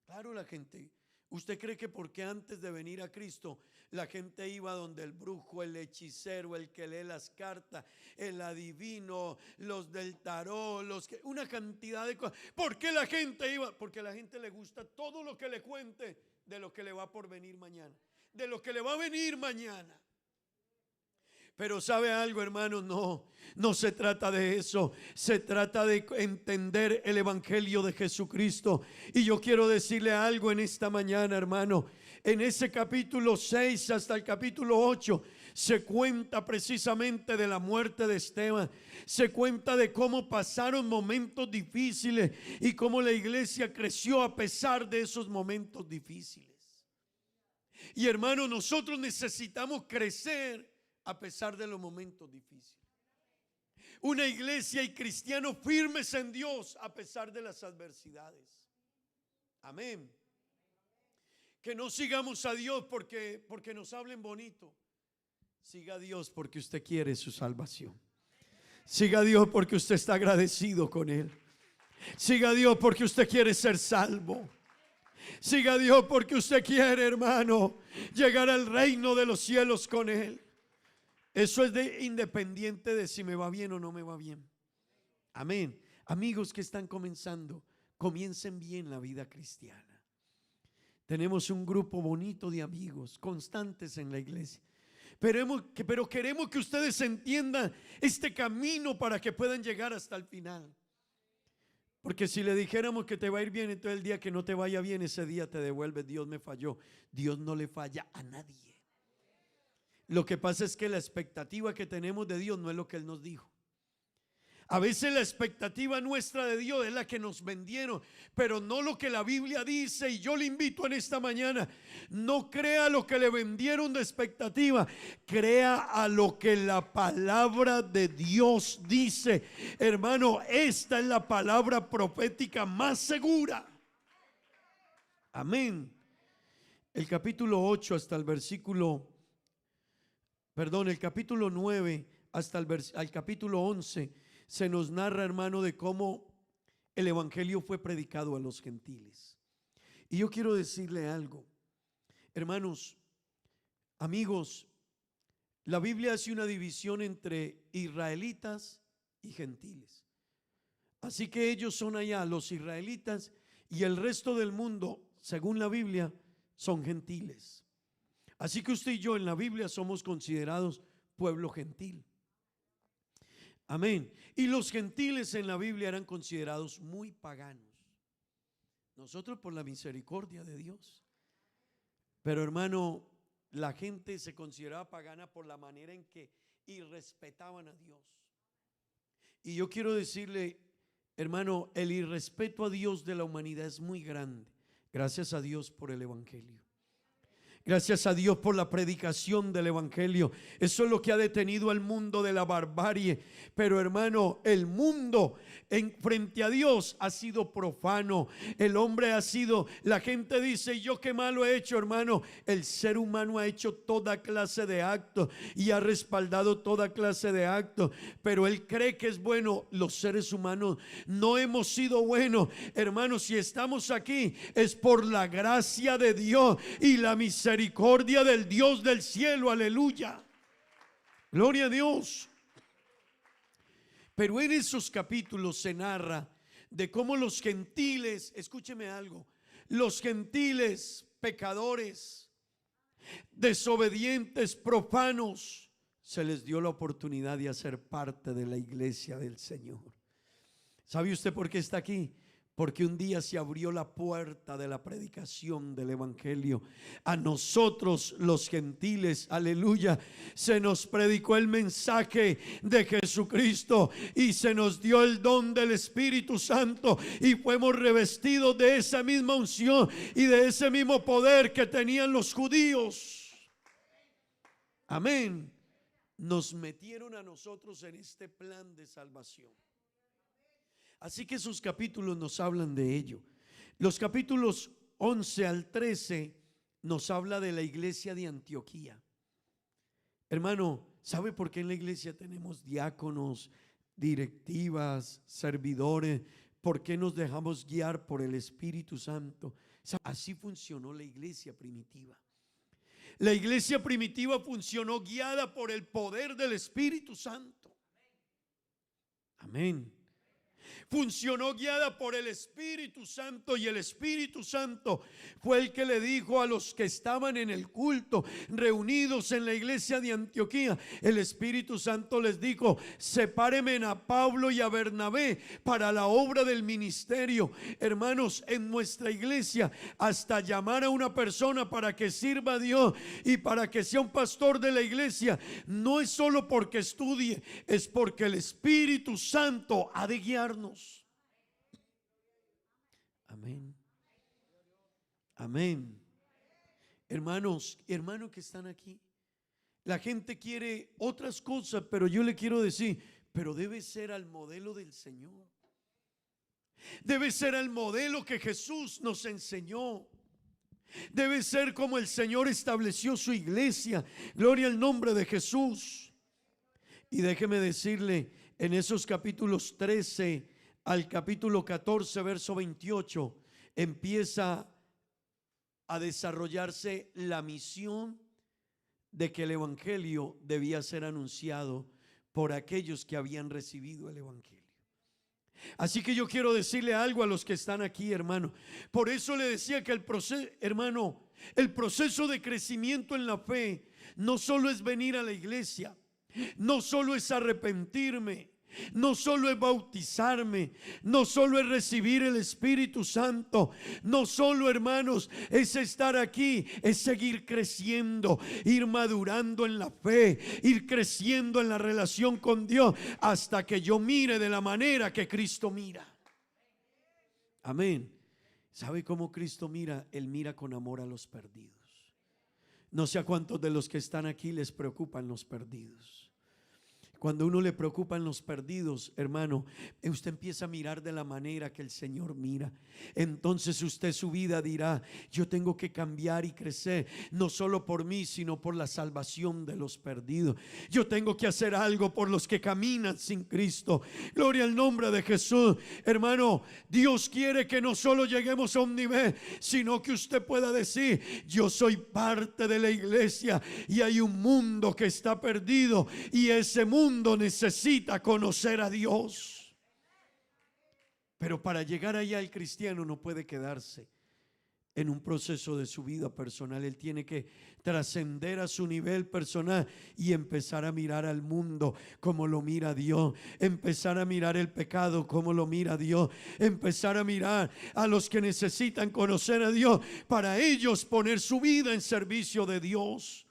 Claro, la gente, ¿usted cree que porque antes de venir a Cristo la gente iba donde el brujo, el hechicero, el que lee las cartas, el adivino, los del tarot, una cantidad de cosas? ¿Por qué la gente iba? Porque a la gente le gusta todo lo que le cuente de lo que le va por venir mañana, de lo que le va a venir mañana. Pero ¿sabe algo, hermano? No se trata de eso. Se trata de entender el evangelio de Jesucristo. Y yo quiero decirle algo en esta mañana, hermano. En ese capítulo 6 hasta el capítulo 8 se cuenta precisamente de la muerte de Esteban. Se cuenta de cómo pasaron momentos difíciles y cómo la iglesia creció a pesar de esos momentos difíciles. Y hermano, nosotros necesitamos crecer a pesar de los momentos difíciles. Una iglesia y cristianos firmes en Dios a pesar de las adversidades. Amén. Que no sigamos a Dios porque nos hablen bonito. Siga a Dios porque usted quiere su salvación. Siga a Dios porque usted está agradecido con Él. Siga a Dios porque usted quiere ser salvo. Siga a Dios porque usted quiere, hermano, llegar al reino de los cielos con Él. Eso es independiente de si me va bien o no me va bien. Amén. Amigos que están comenzando, comiencen bien la vida cristiana. Tenemos un grupo bonito de amigos constantes en la iglesia. Pero queremos que ustedes entiendan este camino para que puedan llegar hasta el final. Porque si le dijéramos que te va a ir bien, entonces el día que no te vaya bien, ese día te devuelve. Dios me falló. Dios no le falla a nadie. Lo que pasa es que la expectativa que tenemos de Dios no es lo que Él nos dijo. A veces la expectativa nuestra de Dios es la que nos vendieron, pero no lo que la Biblia dice. Y yo le invito en esta mañana, no crea lo que le vendieron de expectativa, crea a lo que la palabra de Dios dice. Hermano, esta es la palabra profética más segura. Amén. El capítulo 8 hasta el versículo, el capítulo 9 hasta el capítulo 11 se nos narra, hermano, de cómo el evangelio fue predicado a los gentiles. Y yo quiero decirle algo, hermanos, amigos, la Biblia hace una división entre israelitas y gentiles. Así que ellos son allá los israelitas y el resto del mundo, según la Biblia, son gentiles. Así que usted y yo en la Biblia somos considerados pueblo gentil. Amén. Y los gentiles en la Biblia eran considerados muy paganos. Nosotros por la misericordia de Dios. Pero hermano, la gente se consideraba pagana por la manera en que irrespetaban a Dios. Y yo quiero decirle, hermano, el irrespeto a Dios de la humanidad es muy grande. Gracias a Dios por el evangelio. Gracias a Dios por la predicación del evangelio. Eso es lo que ha detenido al mundo de la barbarie. Pero hermano, el mundo frente a Dios ha sido profano. El hombre ha sido, la gente dice, yo qué malo he hecho, hermano. El ser humano ha hecho toda clase de actos y ha respaldado toda clase de actos, pero él cree que es bueno. Los seres humanos no hemos sido buenos, hermano. Si estamos aquí es por la gracia de Dios y la misericordia del Dios del cielo. Aleluya, gloria a Dios. Pero en esos capítulos se narra de cómo los gentiles, escúcheme algo, los gentiles pecadores, desobedientes, profanos, se les dio la oportunidad de hacer parte de la iglesia del Señor. ¿Sabe usted por qué está aquí? Porque un día se abrió la puerta de la predicación del evangelio. A nosotros los gentiles, aleluya, se nos predicó el mensaje de Jesucristo y se nos dio el don del Espíritu Santo y fuimos revestidos de esa misma unción y de ese mismo poder que tenían los judíos. Amén. Nos metieron a nosotros en este plan de salvación. Así que esos capítulos nos hablan de ello. Los capítulos 11 al 13 nos habla de la iglesia de Antioquía. Hermano, ¿sabe por qué en la iglesia tenemos diáconos, directivas, servidores? ¿Por qué nos dejamos guiar por el Espíritu Santo? Así funcionó la iglesia primitiva. La iglesia primitiva funcionó guiada por el poder del Espíritu Santo. Amén. Funcionó guiada por el Espíritu Santo, y el Espíritu Santo fue el que le dijo a los que estaban en el culto, reunidos en la iglesia de Antioquía. El Espíritu Santo les dijo: sepárenme a Pablo y a Bernabé para la obra del ministerio. Hermanos, en nuestra iglesia, hasta llamar a una persona para que sirva a Dios y para que sea un pastor de la iglesia, no es solo porque estudie, es porque el Espíritu Santo ha de guiarnos. Amén. Amén. Hermanos que están aquí, la gente quiere otras cosas, pero yo le quiero decir, pero debe ser al modelo del Señor. Debe ser al modelo que Jesús nos enseñó. Debe ser como el Señor estableció su iglesia. Gloria al nombre de Jesús. Y déjeme decirle, en esos capítulos 13 al capítulo 14, verso 28, empieza a desarrollarse la misión de que el evangelio debía ser anunciado por aquellos que habían recibido el evangelio. Así que yo quiero decirle algo a los que están aquí, hermano. Por eso le decía que el proceso, hermano, el proceso de crecimiento en la fe no solo es venir a la iglesia, no solo es arrepentirme, no solo es bautizarme, no solo es recibir el Espíritu Santo, no solo, hermanos, es estar aquí, es seguir creciendo, ir madurando en la fe, ir creciendo en la relación con Dios hasta que yo mire de la manera que Cristo mira. Amén. ¿Sabe cómo Cristo mira? Él mira con amor a los perdidos. No sé a cuántos de los que están aquí les preocupan los perdidos. Cuando uno le preocupan los perdidos, hermano, usted empieza a mirar de la manera que el Señor mira. Entonces usted su vida dirá: yo tengo que cambiar y crecer, no solo por mí, sino por la salvación de los perdidos. Yo tengo que hacer algo por los que caminan sin Cristo. Gloria al nombre de Jesús. Hermano, Dios quiere que no solo lleguemos a un nivel, sino que usted pueda decir: yo soy parte de la iglesia y hay un mundo que está perdido, y ese mundo necesita conocer a Dios. Pero para llegar allá, el cristiano no puede quedarse en un proceso de su vida personal. Él tiene que trascender a su nivel personal y empezar a mirar al mundo como lo mira Dios, empezar a mirar el pecado como lo mira Dios, empezar a mirar a los que necesitan conocer a Dios, para ellos poner su vida en servicio de Dios.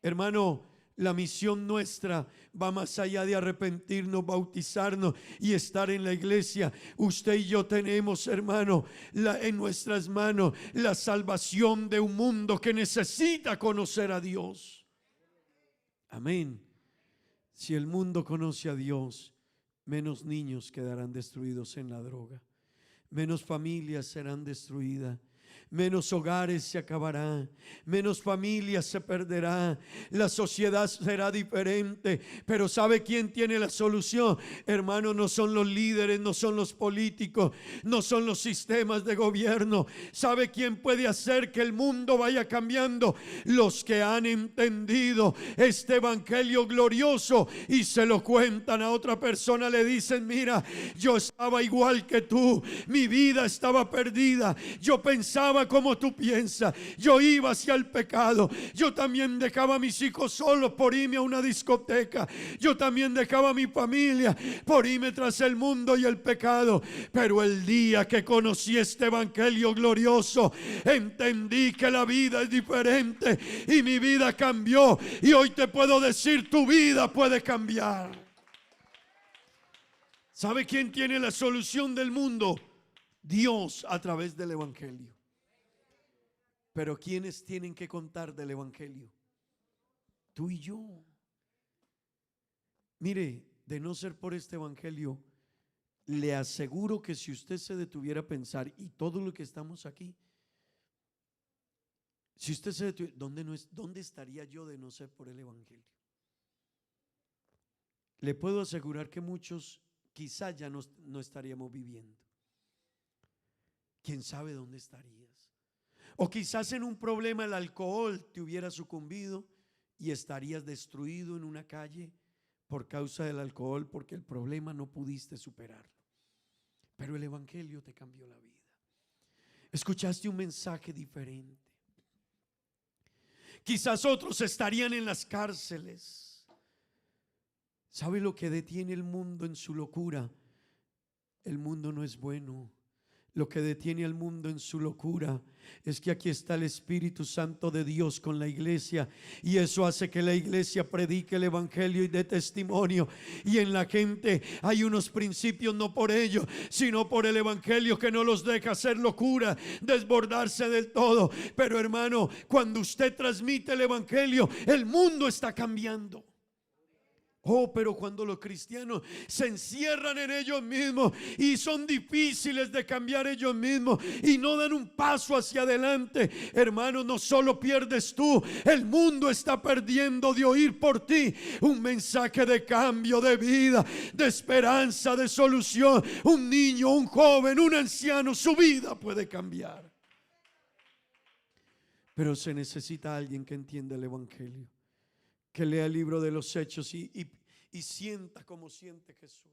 Hermano, la misión nuestra va más allá de arrepentirnos, bautizarnos y estar en la iglesia. Usted y yo tenemos, hermano, en nuestras manos la salvación de un mundo que necesita conocer a Dios. Amén. Si el mundo conoce a Dios, menos niños quedarán destruidos en la droga, menos familias serán destruidas, menos hogares se acabarán, menos familias se perderán, la sociedad será diferente. Pero ¿sabe quién tiene la solución? Hermano, no son los líderes, no son los políticos, no son los sistemas de gobierno. ¿Sabe quién puede hacer que el mundo vaya cambiando? Los que han entendido este evangelio glorioso y se lo cuentan a otra persona. Le dicen: mira, yo estaba igual que tú, mi vida estaba perdida, yo pensaba como tú piensas, yo iba hacia el pecado, yo también dejaba a mis hijos solos por irme a una discoteca, yo también dejaba a mi familia por irme tras el mundo y el pecado. Pero el día que conocí este evangelio glorioso, entendí que la vida es diferente y mi vida cambió, y hoy te puedo decir: tu vida puede cambiar. ¿Sabe quién tiene la solución del mundo? Dios, a través del evangelio. Pero ¿quiénes tienen que contar del evangelio? Tú y yo. Mire, de no ser por este evangelio, le aseguro que si usted se detuviera a pensar, y todo lo que estamos aquí, si usted se detuviera, ¿dónde estaría yo de no ser por el evangelio? Le puedo asegurar que muchos quizá ya no estaríamos viviendo. ¿Quién sabe dónde estarías? O quizás en un problema el alcohol te hubiera sucumbido y estarías destruido en una calle por causa del alcohol, porque el problema no pudiste superarlo. pero el evangelio te cambió la vida. Escuchaste un mensaje diferente. Quizás otros estarían en las cárceles. ¿Sabe lo que detiene el mundo en su locura? El mundo no es bueno. Lo que detiene al mundo en su locura es que aquí está el Espíritu Santo de Dios con la iglesia, y eso hace que la iglesia predique el evangelio y dé testimonio, y en la gente hay unos principios, no por ello, sino por el evangelio, que no los deja hacer locura, desbordarse del todo. Pero hermano, cuando usted transmite el evangelio, el mundo está cambiando. Oh, pero cuando los cristianos se encierran en ellos mismos y son difíciles de cambiar ellos mismos y no dan un paso hacia adelante, hermano, no solo pierdes tú, el mundo está perdiendo de oír por ti un mensaje de cambio, de vida, de esperanza, de solución. Un niño, un joven, un anciano, su vida puede cambiar. Pero se necesita alguien que entienda el evangelio, que lea el libro de los Hechos y sienta como siente Jesús.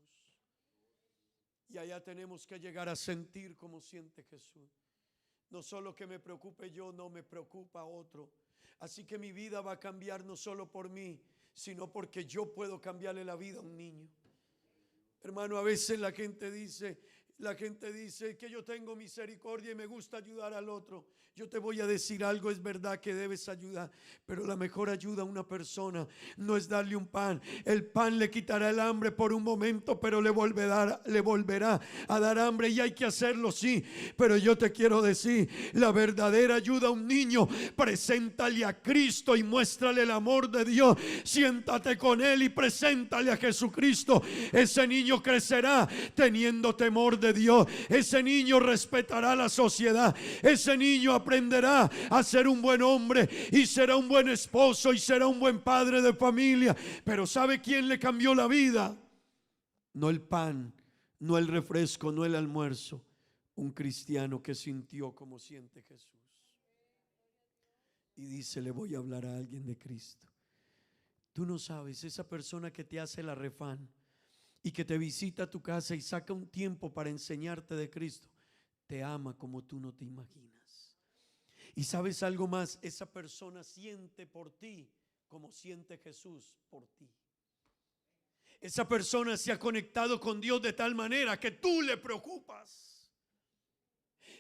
Y allá tenemos que llegar a sentir como siente Jesús. No solo que me preocupe yo, no, me preocupa otro. Así que mi vida va a cambiar no solo por mí, sino porque yo puedo cambiarle la vida a un niño. Hermano, a veces la gente dice que yo tengo misericordia y me gusta ayudar al otro. Yo te voy a decir algo, es verdad que debes ayudar, pero la mejor ayuda a una persona no es darle un pan. El pan le quitará el hambre por un momento, pero le volverá a dar hambre, y hay que hacerlo, sí. Pero yo te quiero decir, la verdadera ayuda a un niño, preséntale a Cristo y muéstrale el amor de Dios. Siéntate con él y preséntale a Jesucristo. Ese niño crecerá teniendo temor de Dios. Ese niño respetará la sociedad. Ese niño aprenderá a ser un buen hombre y será un buen esposo y será un buen padre de familia. Pero ¿sabe quién le cambió la vida? No el pan, no el refresco, no el almuerzo. Un cristiano que sintió como siente Jesús y dice: le voy a hablar a alguien de Cristo. Tú no sabes, esa persona que te hace la refán y que te visita a tu casa y saca un tiempo para enseñarte de Cristo, te ama como tú no te imaginas. Y sabes algo más, esa persona siente por ti como siente Jesús por ti. Esa persona se ha conectado con Dios de tal manera que tú le preocupas,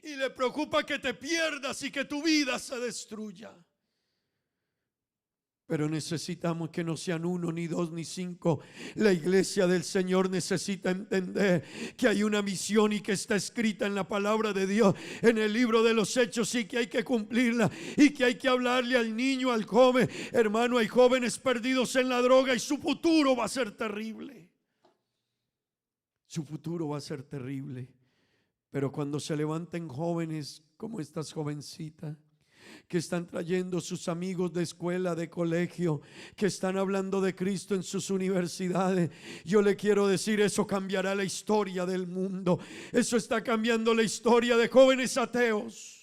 y le preocupa que te pierdas y que tu vida se destruya. Pero necesitamos que no sean 1, ni 2, ni 5. La iglesia del Señor necesita entender que hay una misión y que está escrita en la palabra de Dios, en el libro de los Hechos, y que hay que cumplirla, y que hay que hablarle al niño, al joven. Hermano, hay jóvenes perdidos en la droga y su futuro va a ser terrible. Su futuro va a ser terrible. Pero cuando se levanten jóvenes como estas jovencitas, que están trayendo sus amigos de escuela, de colegio, que están hablando de Cristo en sus universidades, yo le quiero decir, eso cambiará la historia del mundo. Eso está cambiando la historia de jóvenes ateos.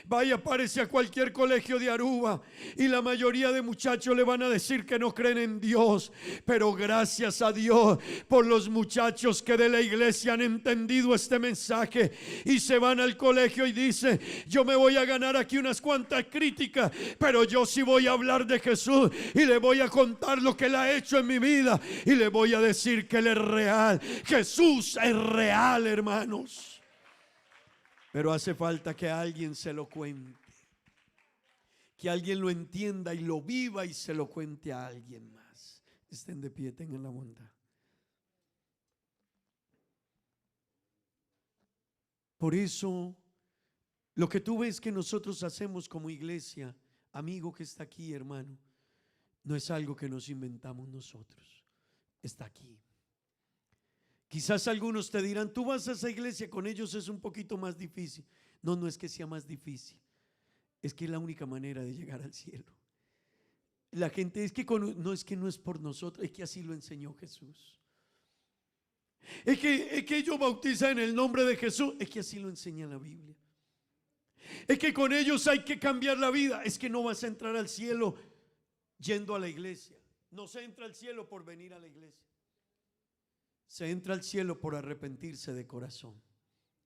Vaya, párese a cualquier colegio de Aruba y la mayoría de muchachos le van a decir que no creen en Dios. Pero gracias a Dios por los muchachos que de la iglesia han entendido este mensaje y se van al colegio y dicen: yo me voy a ganar aquí unas cuantas críticas, pero yo sí voy a hablar de Jesús y le voy a contar lo que Él ha hecho en mi vida, y le voy a decir que Él es real. Jesús es real, hermanos. Pero hace falta que alguien se lo cuente, que alguien lo entienda y lo viva y se lo cuente a alguien más. Estén de pie, tengan la bondad. Por eso, lo que tú ves que nosotros hacemos como iglesia, amigo que está aquí, hermano, no es algo que nos inventamos nosotros, está aquí. Quizás algunos te dirán: tú vas a esa iglesia, con ellos es un poquito más difícil. No, no es que sea más difícil, es que es la única manera de llegar al cielo. La gente es que no es por nosotros, es que así lo enseñó Jesús. Es que ellos bautizan en el nombre de Jesús, es que así lo enseña la Biblia. Es que con ellos hay que cambiar la vida, es que no vas a entrar al cielo yendo a la iglesia. No se entra al cielo por venir a la iglesia. se entra al cielo por arrepentirse de corazón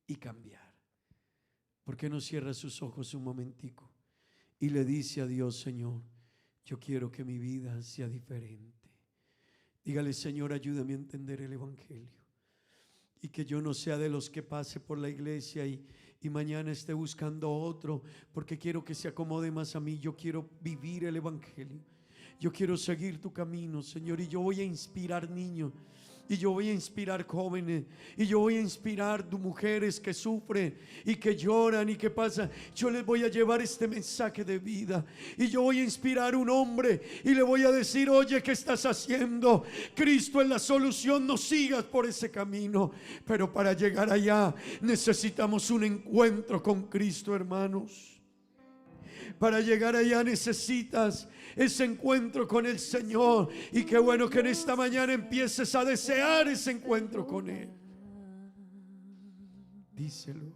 y cambiar. ¿Por qué no cierra sus ojos un momentico y le dice a Dios: Señor, yo quiero que mi vida sea diferente? Dígale: Señor, ayúdame a entender el evangelio, y que yo no sea de los que pase por la iglesia y mañana esté buscando otro porque quiero que se acomode más a mí. Yo quiero vivir el evangelio, yo quiero seguir tu camino, Señor, y yo voy a inspirar niños, y yo voy a inspirar jóvenes, y yo voy a inspirar mujeres que sufren y que lloran y que pasan. Yo les voy a llevar este mensaje de vida, y yo voy a inspirar un hombre y le voy a decir: oye, ¿qué estás haciendo? Cristo es la solución, no sigas por ese camino. Pero para llegar allá necesitamos un encuentro con Cristo, hermanos. Para llegar allá necesitas ese encuentro con el Señor. Y qué bueno que en esta mañana empieces a desear ese encuentro con Él. Díselo.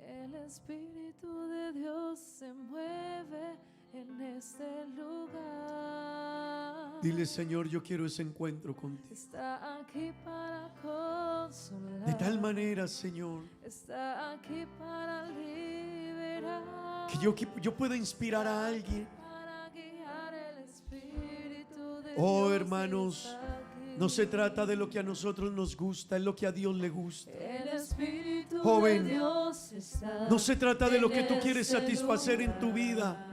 El Espíritu de Dios se mueve en este lugar. Dile: Señor, yo quiero ese encuentro contigo. Está aquí para consolar. De tal manera, Señor, Está aquí para liberar. que yo pueda inspirar a alguien. Para guiar. El Espíritu de Oh, Dios hermanos, está aquí. no se trata de lo que a nosotros nos gusta, es lo que a Dios le gusta. El Espíritu Joven, de Dios está no se trata de lo que tú en quieres este satisfacer en tu lugar. vida.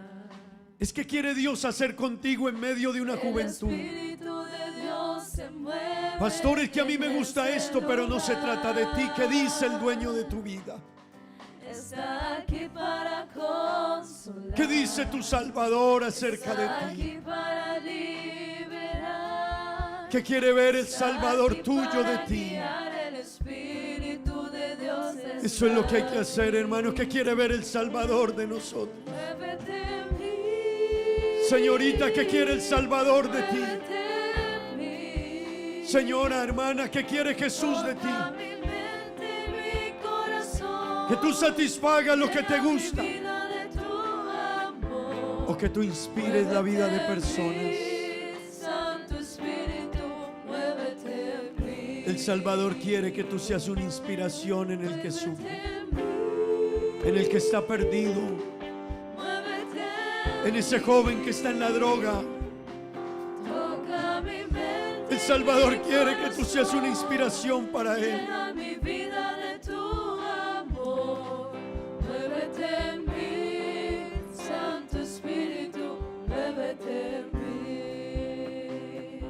Es que quiere Dios hacer contigo en medio de una juventud. El Espíritu de Dios se mueve. Pastor, es que a mí me en gusta este esto, pero no se trata de ti. ¿Qué dice el dueño de tu vida? Está aquí para consolar. ¿Qué dice tu Salvador acerca Está de ti? aquí para liberar. ¿Qué quiere ver el Está Salvador aquí tuyo de para ti? guiar. El Espíritu de Dios Eso es lo que hay que está hacer, hermano. ¿Qué quiere ver el Salvador de nosotros? Muévete en mí. Señorita, ¿qué quiere el Salvador de ti? Muévete en mí. Señora, hermana, ¿qué quiere Jesús de ti? Toca mi mente y mi corazón. Que tú satisfagas lo que te Llena mi gusta, vida de tu amor. o que tú inspires la vida de personas. Santo Espíritu, muévete en mí. El Salvador quiere que tú seas una inspiración en el que sufre, en el que está perdido, en ese joven que está en la droga. Toca mi mente. El Salvador quiere que tú seas una inspiración para Él. Llena mi vida de tu amor. Muévete en mí. Santo Espíritu, muévete en mí.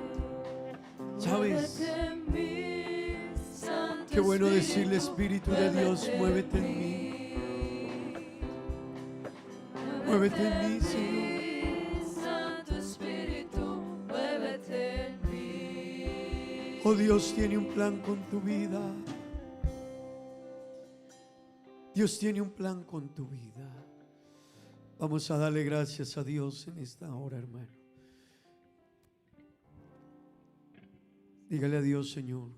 ¿Sabes? Muévete en mí, Santo Qué bueno decirle: Espíritu de Dios, muévete en mí. Muévete en mí, Señor. Santo Espíritu, muévete en mí. Oh, Dios tiene un plan con tu vida. Dios tiene un plan con tu vida. Vamos a darle gracias a Dios en esta hora, hermano. Dígale a Dios: Señor,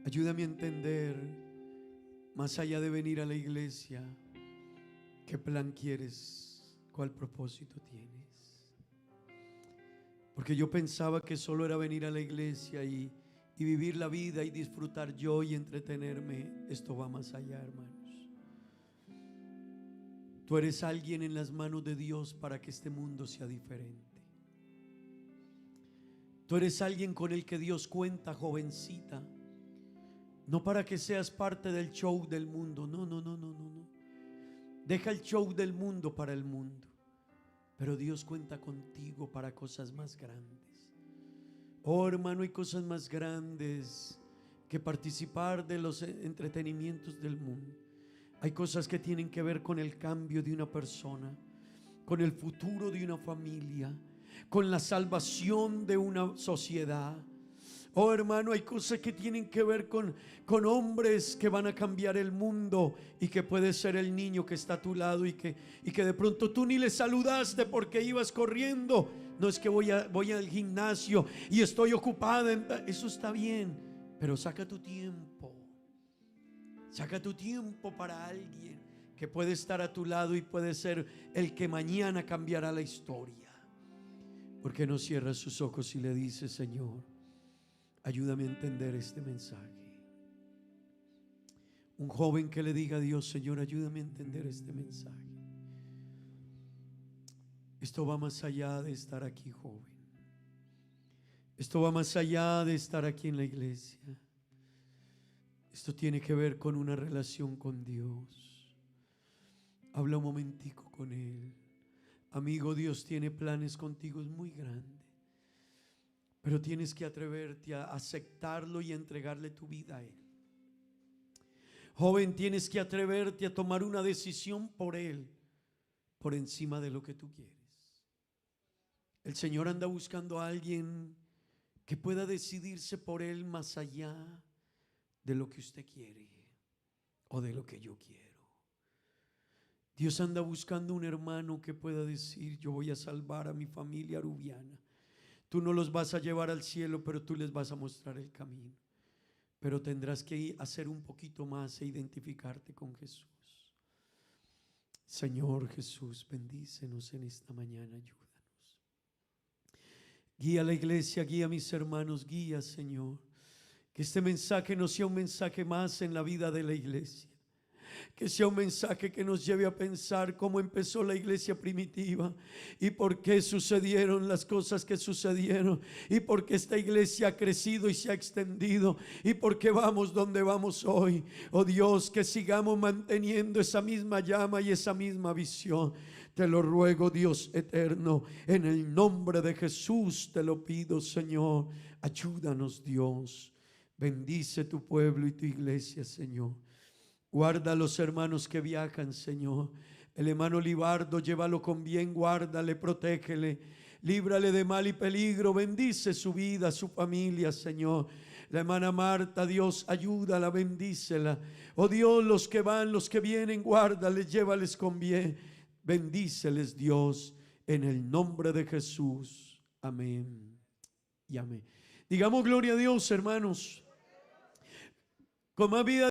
ayúdame a entender, más allá de venir a la iglesia, ¿qué plan quieres? ¿Cuál propósito tienes? Porque yo pensaba que solo era venir a la iglesia y vivir la vida y disfrutar yo y entretenerme. Esto va más allá, hermanos. Tú eres alguien en las manos de Dios para que este mundo sea diferente. Tú eres alguien con el que Dios cuenta, jovencita. No para que seas parte del show del mundo. No, no, no, no, no, no. Deja el show del mundo para el mundo. Pero Dios cuenta contigo para cosas más grandes. Oh, hermano, hay cosas más grandes que participar de los entretenimientos del mundo. Hay cosas que tienen que ver con el cambio de una persona, con el futuro de una familia, con la salvación de una sociedad. Oh, hermano, hay cosas que tienen que ver con hombres que van a cambiar el mundo, y que puede ser el niño que está a tu lado y que de pronto tú ni le saludaste porque ibas corriendo. No, es que voy al gimnasio y estoy ocupada. Eso está bien, pero saca tu tiempo. Saca tu tiempo para alguien que puede estar a tu lado y puede ser el que mañana cambiará la historia. ¿Por qué no cierras sus ojos y le dices: Señor, Ayúdame a entender este mensaje. Un joven que le diga a Dios: Señor, ayúdame a entender este mensaje. Esto va más allá de estar aquí, joven. Esto va más allá de estar aquí en la iglesia. Esto tiene que ver con una relación con Dios. Habla un momentico con Él. Amigo, Dios tiene planes contigo, es muy grande. Pero tienes que atreverte a aceptarlo y entregarle tu vida a Él. Joven, tienes que atreverte a tomar una decisión por Él, por encima de lo que tú quieres. El Señor anda buscando a alguien que pueda decidirse por Él más allá de lo que usted quiere o de lo que yo quiero. Dios anda buscando un hermano que pueda decir: yo voy a salvar a mi familia arubiana. Tú no los vas a llevar al cielo, pero tú les vas a mostrar el camino. Pero tendrás que hacer un poquito más e identificarte con Jesús. Señor Jesús, bendícenos en esta mañana, ayúdanos. Guía a la iglesia, guía a mis hermanos, guía, Señor. Que este mensaje no sea un mensaje más en la vida de la iglesia. Que sea un mensaje que nos lleve a pensar cómo empezó la iglesia primitiva y por qué sucedieron las cosas que sucedieron y por qué esta iglesia ha crecido y se ha extendido y por qué vamos donde vamos hoy. Oh Dios, que sigamos manteniendo esa misma llama y esa misma visión. Te lo ruego, Dios eterno, en el nombre de Jesús te lo pido, Señor. Ayúdanos, Dios. Bendice tu pueblo y tu iglesia, Señor. Guarda a los hermanos que viajan, Señor. El hermano Libardo, llévalo con bien, guárdale, protégele, líbrale de mal y peligro. Bendice su vida, su familia, Señor. La hermana Marta, Dios, ayúdala, bendícela. Oh Dios, los que van, los que vienen, guárdales, llévales con bien. Bendíceles, Dios, en el nombre de Jesús. Amén y amén. Digamos gloria a Dios, hermanos. Con más vida.